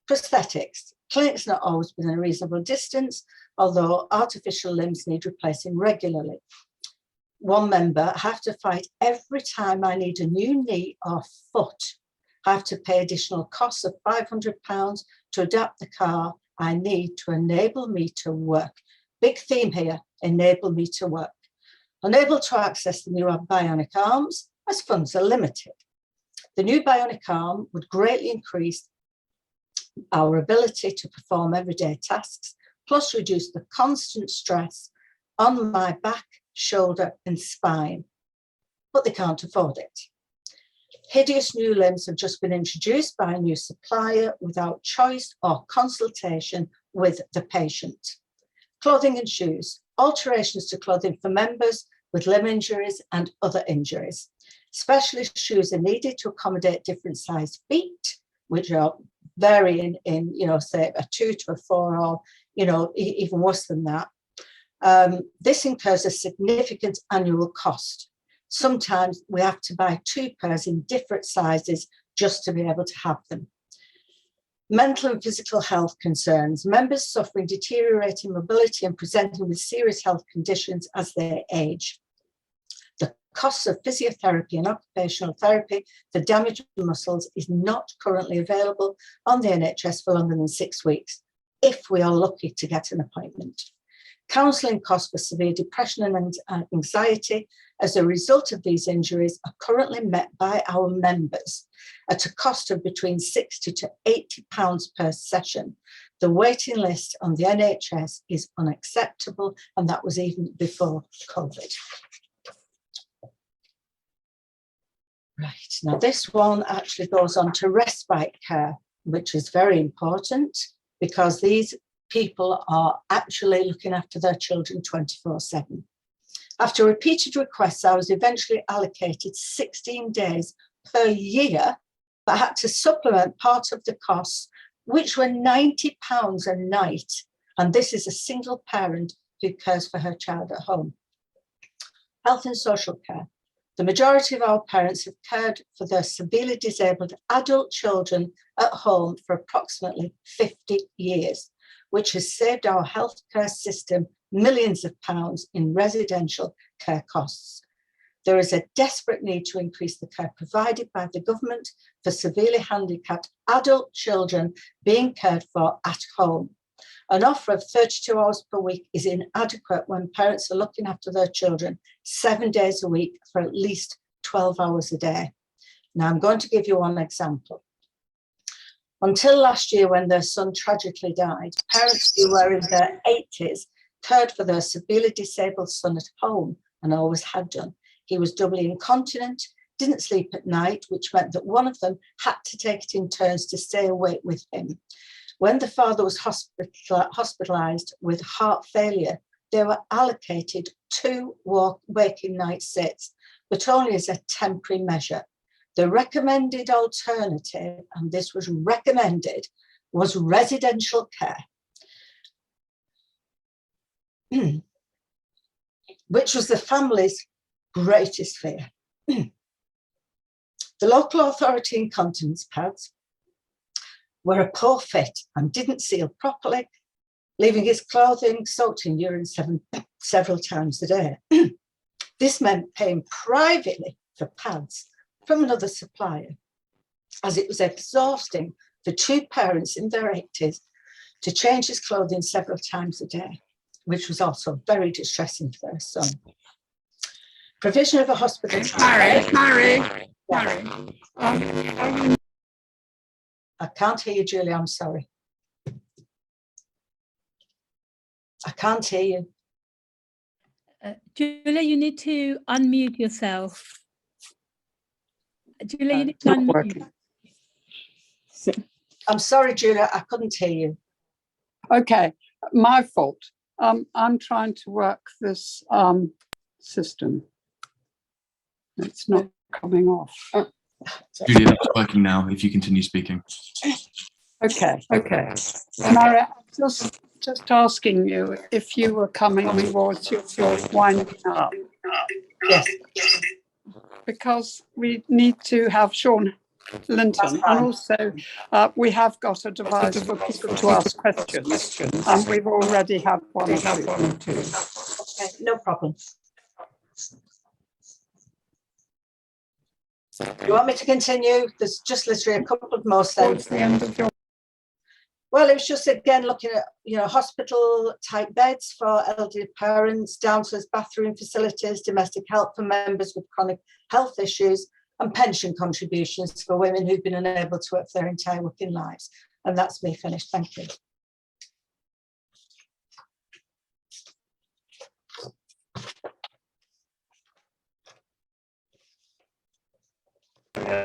S7: Prosthetics. Clinics not always within a reasonable distance, although artificial limbs need replacing regularly. One member, I have to fight every time I need a new knee or foot. I have to pay additional costs of £500 to adapt the car I need to enable me to work. Big theme here, enable me to work. Unable to access the new bionic arms as funds are limited. The new bionic arm would greatly increase our ability to perform everyday tasks, plus reduce the constant stress on my back, shoulder and spine, but they can't afford it. Hideous new limbs have just been introduced by a new supplier without choice or consultation with the patient. Clothing and shoes, alterations to clothing for members with limb injuries and other injuries. Specialist shoes are needed to accommodate different sized feet, which are varying in, say a 2 to a 4 or, even worse than that. This incurs a significant annual cost. Sometimes we have to buy 2 pairs in different sizes just to be able to have them. Mental and physical health concerns. Members suffering deteriorating mobility and presenting with serious health conditions as they age. The costs of physiotherapy and occupational therapy for damaged muscles is not currently available on the NHS for longer than 6 weeks, if we are lucky to get an appointment. Counselling costs for severe depression and anxiety as a result of these injuries are currently met by our members at a cost of between £60 to £80 per session. The waiting list on the NHS is unacceptable, and that was even before COVID. Right, now this one actually goes on to respite care, which is very important because these people are actually looking after their children 24/7. After repeated requests, I was eventually allocated 16 days per year, but had to supplement part of the costs, which were £90 a night. And this is a single parent who cares for her child at home. Health and social care. The majority of our parents have cared for their severely disabled adult children at home for approximately 50 years, which has saved our healthcare system millions of pounds in residential care costs. There is a desperate need to increase the care provided by the government for severely handicapped adult children being cared for at home. An offer of 32 hours per week is inadequate when parents are looking after their children 7 days a week for at least 12 hours a day. Now, I'm going to give you one example. Until last year, when their son tragically died, parents who were in their 80s cared for their severely disabled son at home and always had done. He was doubly incontinent, didn't sleep at night, which meant that one of them had to take it in turns to stay awake with him. When the father was hospitalised with heart failure, they were allocated 2 waking night sits, but only as a temporary measure. The recommended alternative, and this was recommended, was residential care, which was the family's greatest fear. The local authority incontinence pads were a poor fit and didn't seal properly, leaving his clothing soaked in urine several times a day. This meant paying privately for pads from another supplier, as it was exhausting for 2 parents in their 80s to change his clothing several times a day, which was also very distressing for their son. Provision of a hospital.
S1: Mary.
S7: I can't hear you, Julia. I'm sorry. I can't hear you.
S8: Julia, you need to unmute yourself. Julia, you need to unmute.
S7: I'm sorry, Julia. I couldn't hear you.
S1: Okay, my fault. I'm trying to work this system. It's not coming off.
S3: Julia, that's working now. If you continue speaking.
S1: Okay. Mary, just asking you if you were coming towards your winding up.
S7: Yes.
S1: Because we need to have Sean Linton, and also we have got a device for people to ask questions, and we've already had one or two.
S7: Okay, no problem. You want me to continue? There's just literally a couple of more
S1: Towards
S7: sentences.
S1: the end of your
S7: Well, it was just again looking at hospital type beds for elderly parents, downstairs bathroom facilities, domestic help for members with chronic health issues, and pension contributions for women who've been unable to work for their entire working lives. And that's me finished. Thank you.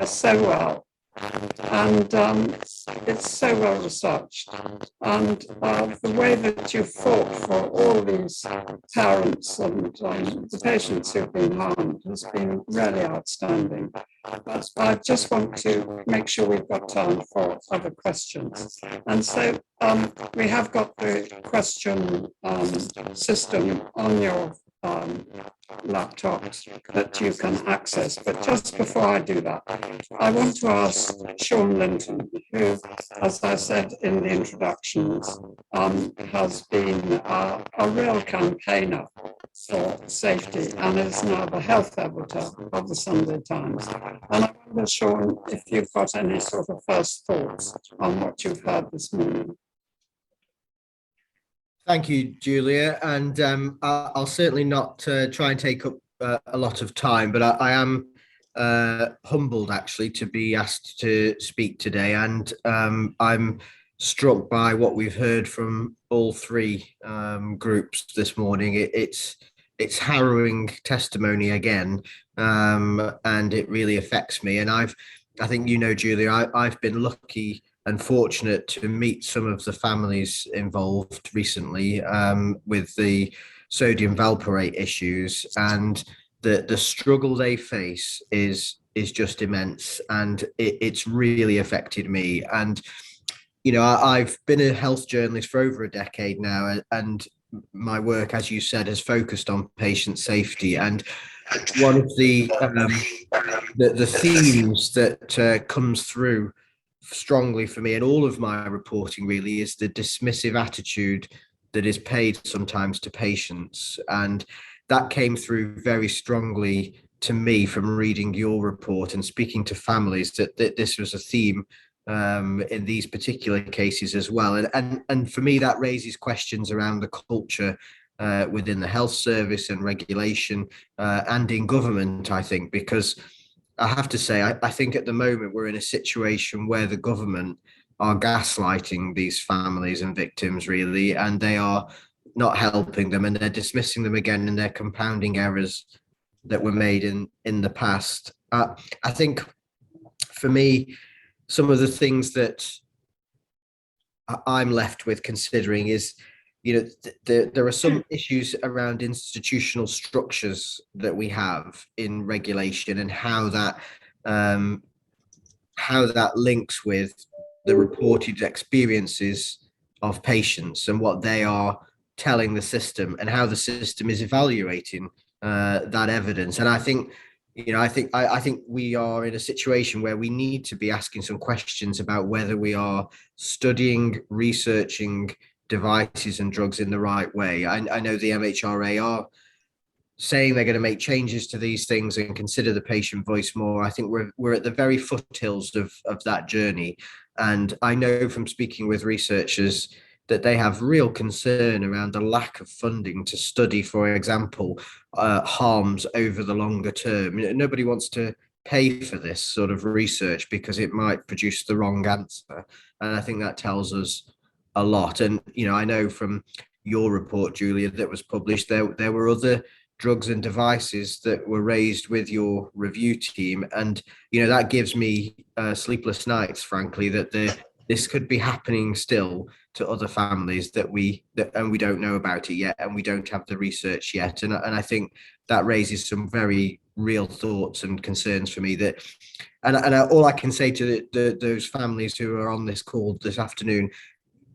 S1: so well, and it's so well researched, and the way that you fought for all these parents and the patients who've been harmed has been really outstanding. But I just want to make sure we've got time for other questions, and so we have got the question system on your laptops that you can access. But just before I do that, I want to ask Sean Linton, who, as I said in the introductions, has been a real campaigner for safety and is now the health editor of the Sunday Times. And I wonder, Sean, if you've got any sort of first thoughts on what you've heard this morning.
S9: Thank you, Julia, and I'll certainly not try and take up a lot of time, but I am humbled actually to be asked to speak today, and I'm struck by what we've heard from all three groups this morning. It's harrowing testimony again, and it really affects me. And I think Julia, I've been lucky and fortunate to meet some of the families involved recently with the sodium valproate issues, and the struggle they face is just immense, and it's really affected me. And I've been a health journalist for over a decade now, and my work, as you said, has focused on patient safety. And one of the themes that comes through strongly for me in all of my reporting really is the dismissive attitude that is paid sometimes to patients, and that came through very strongly to me from reading your report and speaking to families, that this was a theme in these particular cases as well. And for me, that raises questions around the culture within the health service and regulation and in government, I think, because I have to say, I think at the moment we're in a situation where the government are gaslighting these families and victims, really, and they are not helping them, and they're dismissing them again, and they're compounding errors that were made in the past. I think for me, some of the things that I'm left with considering is, there are some issues around institutional structures that we have in regulation, and how that links with the reported experiences of patients and what they are telling the system, and how the system is evaluating that evidence. And I think we are in a situation where we need to be asking some questions about whether we are studying, researching devices and drugs in the right way. I know the MHRA are saying they're going to make changes to these things and consider the patient voice more. I think we're at the very foothills of that journey. And I know from speaking with researchers that they have real concern around the lack of funding to study, for example, harms over the longer term. Nobody wants to pay for this sort of research because it might produce the wrong answer. And I think that tells us a lot. And, I know from your report, Julia, that was published, there were other drugs and devices that were raised with your review team. And, that gives me sleepless nights, frankly, that this could be happening still to other families and we don't know about it yet, and we don't have the research yet. And I think that raises some very real thoughts and concerns for me and all I can say to those families who are on this call this afternoon,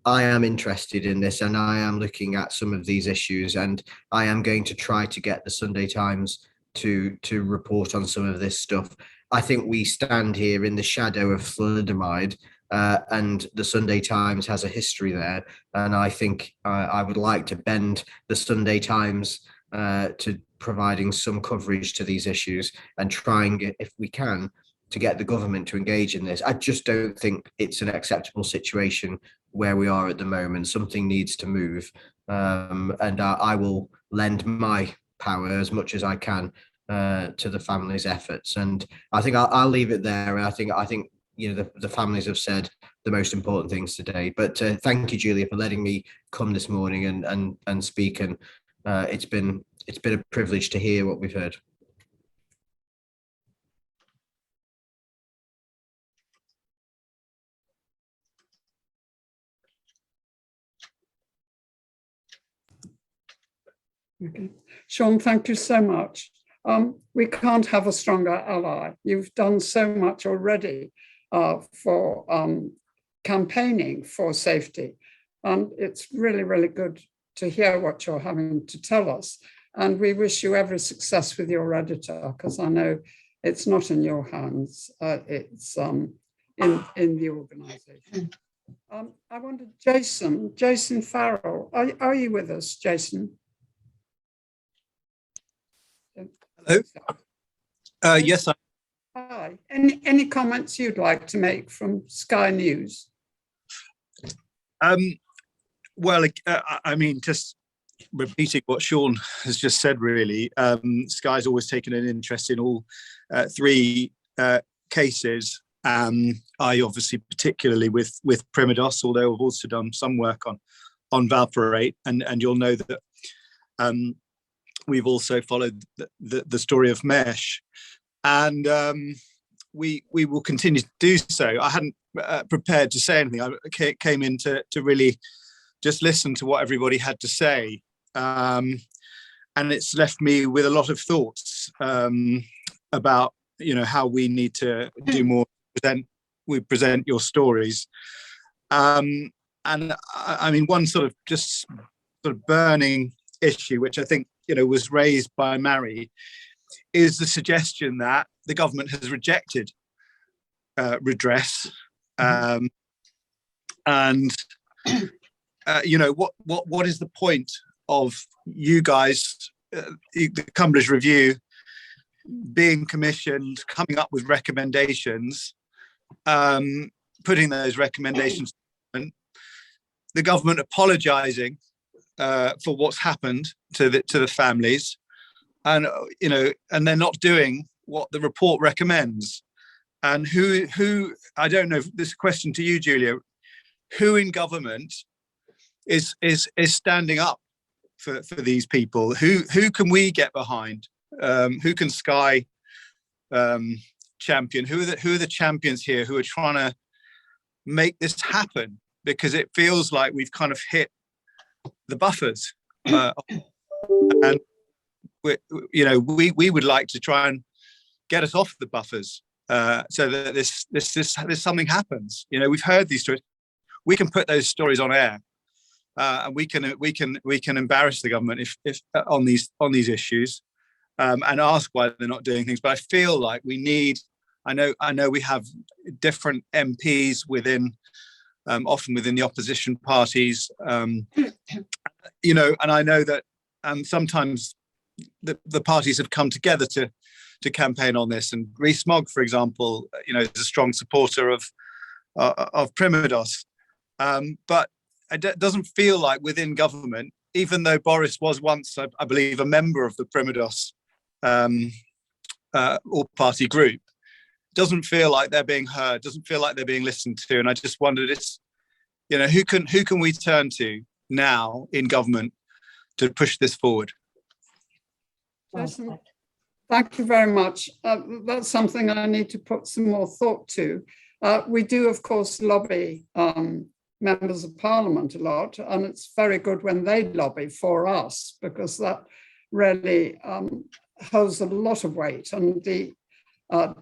S9: I am interested in this, and I am looking at some of these issues, and I am going to try to get the Sunday Times to report on some of this stuff. I think we stand here in the shadow of thalidomide, and the Sunday Times has a history there. And I think I would like to bend the Sunday Times to providing some coverage to these issues and trying, if we can, to get the government to engage in this. I just don't think it's an acceptable situation where we are at the moment. Something needs to move. And I will lend my power as much as I can to the family's efforts. And I think I'll leave it there. And I think the families have said the most important things today. But thank you, Julia, for letting me come this morning and speak. And it's been a privilege to hear what we've heard.
S1: Okay. Sean, thank you so much. We can't have a stronger ally. You've done so much already for campaigning for safety. And it's really, really good to hear what you're having to tell us. And we wish you every success with your editor, because I know it's not in your hands. It's in the organisation. I wondered, Jason Farrell, are you with us, Jason?
S10: Hello. Yes.
S1: Hi. Any comments you'd like to make from Sky News?
S10: Well, I mean, just repeating what Sean has just said, really. Sky's always taken an interest in all three cases. I obviously, particularly with Primodos, although I've also done some work on valproate, and you'll know that we've also followed the story of Mesh, and we will continue to do so. I hadn't prepared to say anything. I came in to really just listen to what everybody had to say, and it's left me with a lot of thoughts about how we need to do more. Present your stories, and I mean, one sort of burning issue, which I think was raised by Mary, is the suggestion that the government has rejected redress, and what is the point of you guys, the Cumberland Review, being commissioned, coming up with recommendations, putting those recommendations, the government apologising for what's happened to the families, and and they're not doing what the report recommends. And who I don't know, this question to you, Julia, who in government is standing up for these people? Who can we get behind? Who can Sky champion? Who are the champions here who are trying to make this happen? Because it feels like we've kind of hit the buffers, and we would like to try and get us off the buffers, so that this something happens. We've heard these stories. We can put those stories on air, and we can embarrass the government if on these issues, and ask why they're not doing things. But I feel like we need. I know we have different MPs within. Often within the opposition parties, and I know that sometimes the parties have come together to campaign on this. And Rees-Mogg, for example, is a strong supporter of Primodos. But it doesn't feel like within government, even though Boris was once, I believe, a member of the Primados all-party group, doesn't feel like they're being heard, doesn't feel like they're being listened to. And I just wondered, who can we turn to now in government to push this forward?
S1: Jason, thank you very much. That's something I need to put some more thought to. We do, of course, lobby members of parliament a lot, and it's very good when they lobby for us, because that really holds a lot of weight. And the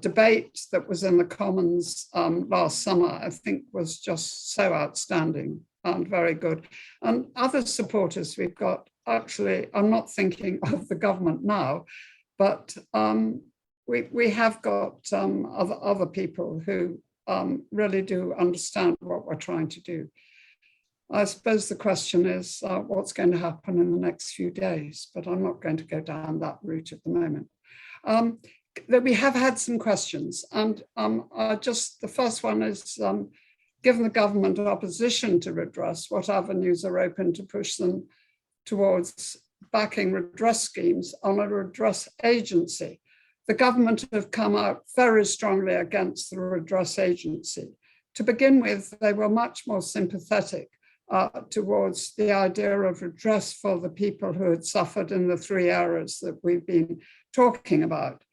S1: debate that was in the Commons last summer, I think, was just so outstanding and very good. And other supporters we've got, actually, I'm not thinking of the government now, but we have got other people who really do understand what we're trying to do. I suppose the question is what's going to happen in the next few days, but I'm not going to go down that route at the moment. That we have had some questions, and the first one is, given the government opposition to redress, what avenues are open to push them towards backing redress schemes on a redress agency? The government have come out very strongly against the redress agency. To begin with, they were much more sympathetic towards the idea of redress for the people who had suffered in the 3 areas that we've been talking about.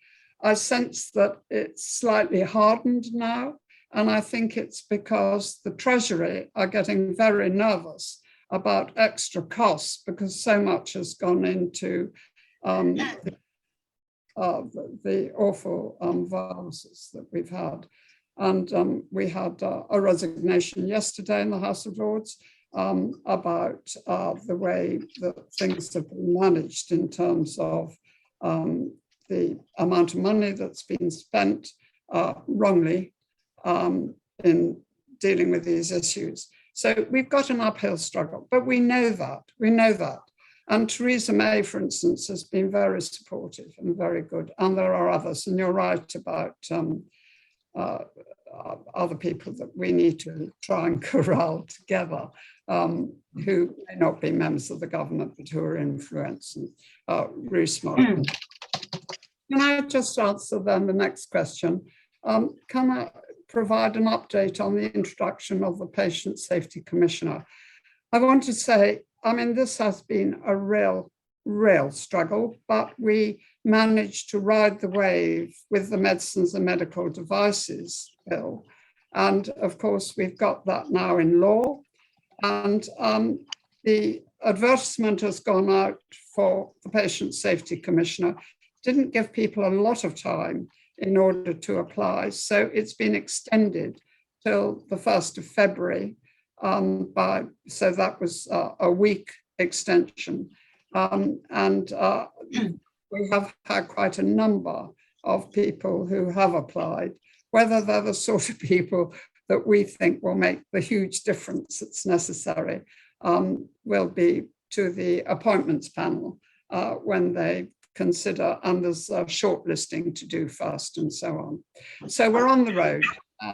S1: I sense that it's slightly hardened now, and I think it's because the Treasury are getting very nervous about extra costs, because so much has gone into the awful viruses that we've had. And we had a resignation yesterday in the House of Lords about the way that things have been managed in terms of the amount of money that's been spent wrongly in dealing with these issues. So we've got an uphill struggle, but we know that. And Theresa May, for instance, has been very supportive and very good. And there are others, and you're right about other people that we need to try and corral together, who may not be members of the government, but who are influencing Rees-Mogg. Can I just answer then the next question? Can I provide an update on the introduction of the Patient Safety Commissioner? I want to say, I mean, this has been a real struggle, but we managed to ride the wave with the Medicines and Medical Devices Bill. And of course, we've got that now in law. And the advertisement has gone out for the Patient Safety Commissioner. Didn't give people a lot of time in order to apply. So it's been extended till the 1st of February. So that was a week extension. And we have had quite a number of people who have applied. Whether they're the sort of people that we think will make the huge difference that's necessary will be to the appointments panel when they consider, and there's shortlisting to do first and so on. So we're on the road,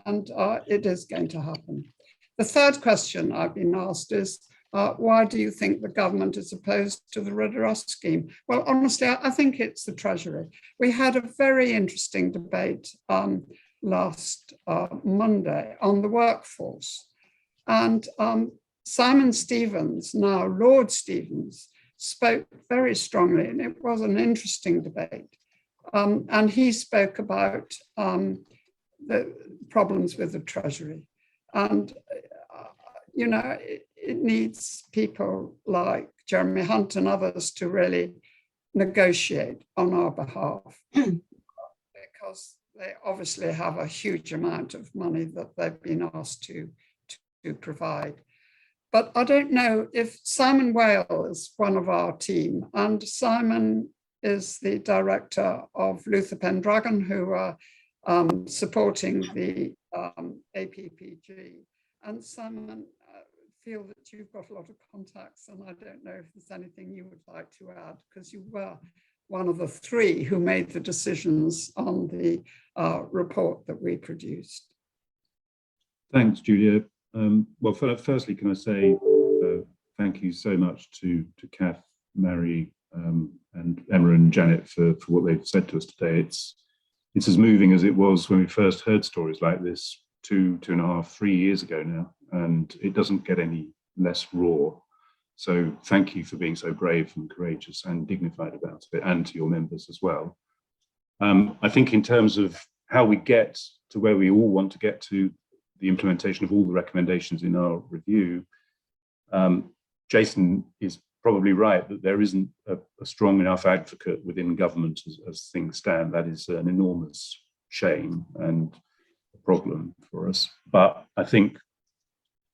S1: and it is going to happen. The third question I've been asked is, why do you think the government is opposed to the redress scheme? Well, honestly, I think it's the Treasury. We had a very interesting debate last Monday on the workforce. And Simon Stevens, now Lord Stevens, spoke very strongly, and it was an interesting debate. And he spoke about the problems with the Treasury. And, you know, it needs people like Jeremy Hunt and others to really negotiate on our behalf, because they obviously have a huge amount of money that they've been asked to provide. But I don't know if Simon Whale is one of our team, and Simon is the director of Luther Pendragon, who are supporting the APPG. And Simon, feel that you've got a lot of contacts, and I don't know if there's anything you would like to add, because you were one of the 3 who made the decisions on the report that we produced.
S5: Thanks, Julia. Well, firstly, can I say thank you so much to Kath, Mary, and Emma and Janet for what they've said to us today. It's as moving as it was when we first heard stories like this 2.5, 3 years ago now, and it doesn't get any less raw. So thank you for being so brave and courageous and dignified about it, and to your members as well. I think in terms of how we get to where we all want to get to, the implementation of all the recommendations in our review, Jason is probably right that there isn't a strong enough advocate within government as things stand. That is an enormous shame and a problem for us. But I think,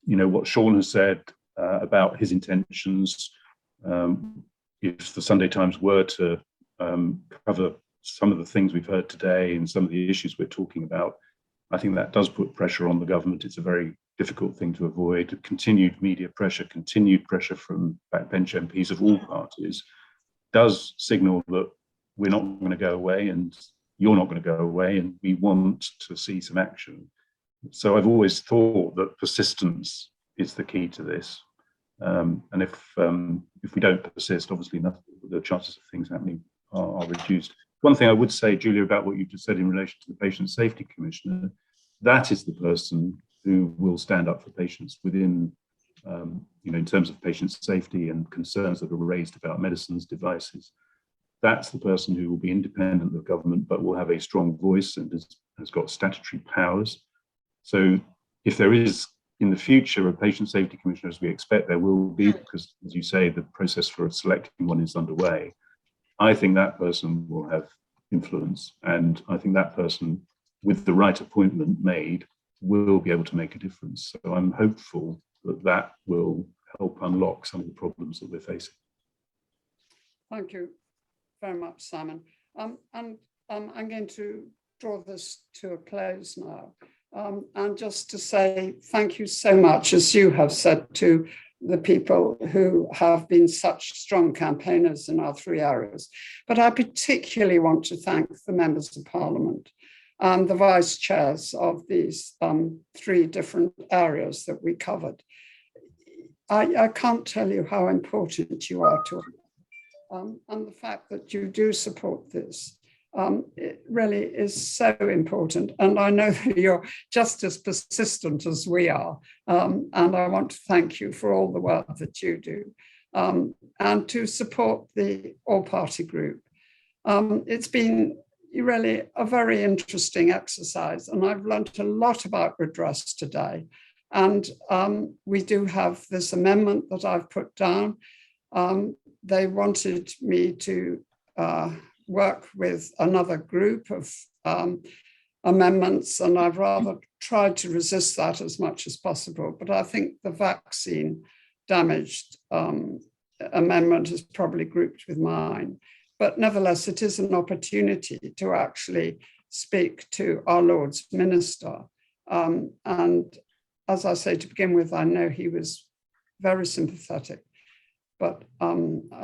S5: you know, what Sean has said about his intentions, if the Sunday Times were to cover some of the things we've heard today and some of the issues we're talking about, I think that does put pressure on the government. It's a very difficult thing to avoid. Continued media pressure, continued pressure from backbench MPs of all parties does signal that we're not going to go away and you're not going to go away, and we want to see some action. So I've always thought that persistence is the key to this. And if we don't persist, obviously the chances of things happening are reduced. One thing I would say, Julia, about what you just said in relation to the Patient Safety Commissioner, that is the person who will stand up for patients within, you know, in terms of patient safety and concerns that are raised about medicines, devices. That's the person who will be independent of government, but will have a strong voice and has got statutory powers. So if there is in the future a Patient Safety Commissioner, as we expect there will be, because as you say, the process for selecting one is underway, I think that person will have influence, and I think that person, with the right appointment made, will be able to make a difference. So I'm hopeful that that will help unlock some of the problems that we're facing.
S1: Thank you very much, Simon. And I'm going to draw this to a close now. And just to say thank you so much, as you have said, to the people who have been such strong campaigners in our 3 areas. But I particularly want to thank the members of Parliament and the vice chairs of these 3 different areas that we covered. I can't tell you how important you are to us. And the fact that you do support this, it really is so important. And I know that you're just as persistent as we are. And I want to thank you for all the work that you do, and to support the all-party group. It's been really a very interesting exercise, and I've learned a lot about redress today. And we do have this amendment that I've put down. They wanted me to work with another group of amendments, and I've rather tried to resist that as much as possible. But I think the vaccine damaged amendment is probably grouped with mine. But nevertheless, it is an opportunity to actually speak to our Lord's Minister. And as I say, to begin with, I know he was very sympathetic, but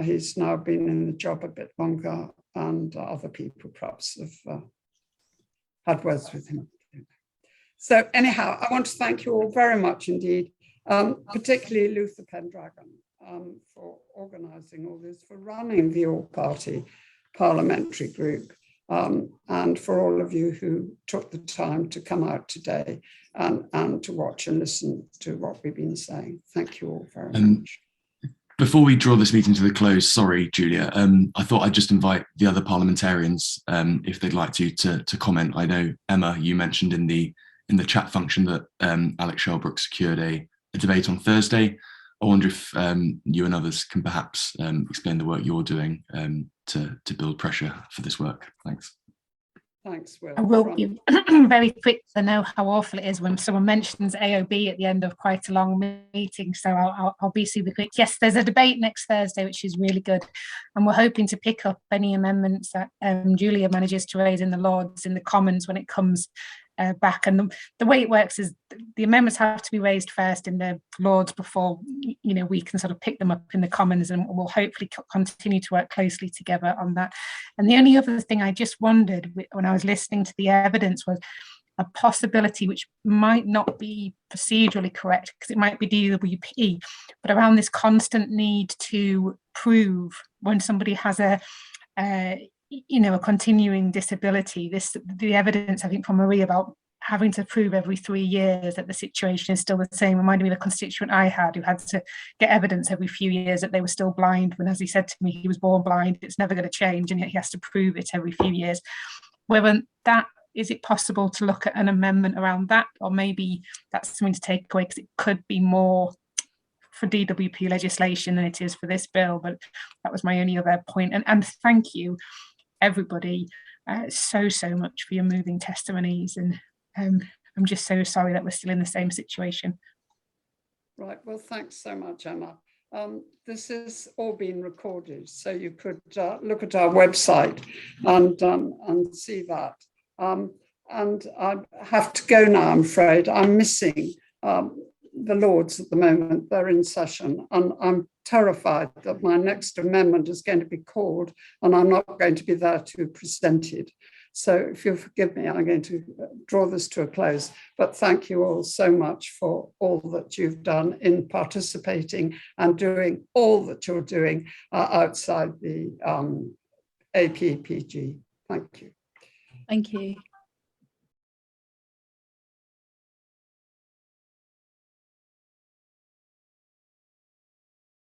S1: he's now been in the job a bit longer, and other people perhaps have had words with him. So anyhow, I want to thank you all very much indeed, particularly Luther Pendragon for organising all this, for running the all-party parliamentary group, and for all of you who took the time to come out today and to watch and listen to what we've been saying. Thank you all very much.
S3: Before we draw this meeting to the close, sorry, Julia, I thought I'd just invite the other parliamentarians, if they'd like to comment. I know, Emma, you mentioned in the chat function that Alex Shelbrooke secured a debate on Thursday. I wonder if you and others can perhaps explain the work you're doing to build pressure for this work. Thanks.
S1: Thanks, Will.
S8: I will be very quick. I know how awful it is when someone mentions AOB at the end of quite a long meeting, so I'll be super quick. Yes, there's a debate next Thursday, which is really good, and we're hoping to pick up any amendments that Julia manages to raise in the Lords, in the Commons when it comes back. And the way it works is the amendments have to be raised first in the Lords before, you know, we can sort of pick them up in the Commons, and we'll hopefully continue to work closely together on that. And the only other thing I just wondered when I was listening to the evidence was, a possibility which might not be procedurally correct because it might be DWP, but around this constant need to prove when somebody has a continuing disability. The evidence, I think, from Marie about having to prove every 3 years that the situation is still the same reminded me of a constituent I had who had to get evidence every few years that they were still blind, when, as he said to me, he was born blind, it's never going to change, and yet he has to prove it every few years. Whether that, is it possible to look at an amendment around that, or maybe that's something to take away, because it could be more for DWP legislation than it is for this bill. But that was my only other point. And thank you, everybody, so much for your moving testimonies. And I'm just so sorry that we're still in the same situation.
S1: Right, well, thanks so much, Emma. This is all being recorded, so you could look at our website and see that. And I have to go now, I'm afraid. I'm missing the Lords at the moment. They're in session, and I'm terrified that my next amendment is going to be called and I'm not going to be there to present it. So if you'll forgive me, I'm going to draw this to a close. But thank you all so much for all that you've done in participating and doing all that you're doing outside the APPG. Thank you.
S11: Thank you.